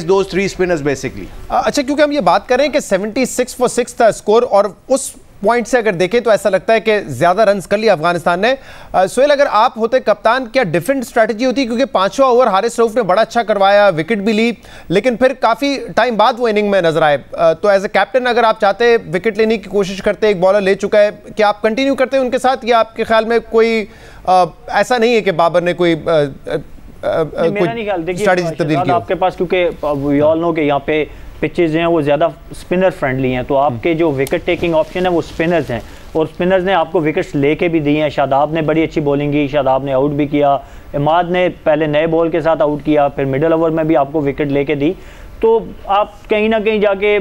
those 3 spinners basically. अच्छा, क्योंकि हम ये बात कर रहे हैं कि 76 फॉर 6 था स्कोर, और उस पॉइंट से अगर देखें तो ऐसा लगता है कि ज़्यादा रन्स कर लिया अफगानिस्तान ने। सोहेल, अगर आप होते कप्तान, क्या डिफरेंट स्ट्रैटेजी होती? क्योंकि 5वां ओवर हारिस रऊफ ने बड़ा अच्छा करवाया, विकेट भी ली, लेकिन फिर काफ़ी टाइम बाद वो इनिंग में नजर आए। तो एज ए कैप्टन अगर आप चाहते विकेट लेने की कोशिश करते, एक बॉलर ले चुका है, क्या आप कंटिन्यू करते उनके साथ, या आपके ख्याल में कोई ऐसा नहीं है कि बाबर ने कोई मेरा नहीं ख्याल, देखिए आपके पास, क्योंकि वी ऑल नो कि यहाँ पे पिचेज हैं वो ज़्यादा स्पिनर फ्रेंडली हैं, तो आपके जो विकेट टेकिंग ऑप्शन है वो स्पिनर्स हैं, और स्पिनर्स ने आपको विकेट्स लेके भी दिए हैं। शादाब ने बड़ी अच्छी बॉलिंग की, शादाब ने आउट भी किया, इमाद ने पहले नए बॉल के साथ आउट किया, फिर मिडल ओवर में भी आपको विकेट लेके दी। तो आप कहीं ना कहीं जाके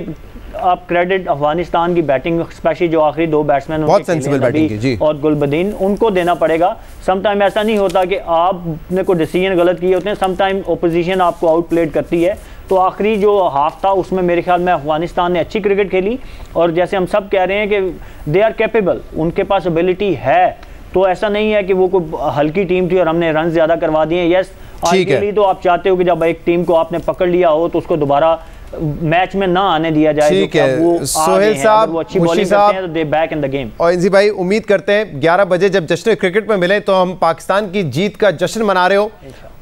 आप क्रेडिट अफगानिस्तान की बैटिंग, स्पेशली जो आखिरी 2 बैट्समैन बहुत सेंसिबल बैटिंग की जी, और गुलबदीन, उनको देना पड़ेगा। समटाइम ऐसा नहीं होता कि आपने कोई डिसीजन गलत किए होते हैं, समटाइम ओपोजिशन आपको आउट प्लेड करती है। तो आखिरी जो हाफ था उसमें मेरे ख्याल में अफगानिस्तान ने अच्छी क्रिकेट खेली, और जैसे हम सब कह रहे हैं कि दे आर कैपेबल, उनके पास एबिलिटी है। तो ऐसा नहीं है कि वो कोई हल्की टीम थी और हमने रन ज़्यादा करवा दिए। यस, आइडियली तो आप चाहते हो कि जब एक टीम को आपने पकड़ लिया हो तो उसको दोबारा मैच में ना आने दिया जाए। ठीक है सोहेल साहब, वो अच्छी बॉलिंग करते हैं तो दे बैक इन द गेम। और इंजी भाई, उम्मीद करते हैं 11 बजे जब जश्न क्रिकेट में मिले तो हम पाकिस्तान की जीत का जश्न मना रहे हो,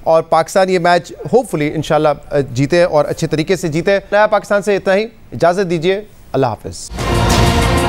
और पाकिस्तान ये मैच होपफुली इंशाल्लाह जीते और अच्छे तरीके से जीते। नया पाकिस्तान से इतना ही, इजाज़त दीजिए, अल्लाह हाफिज़।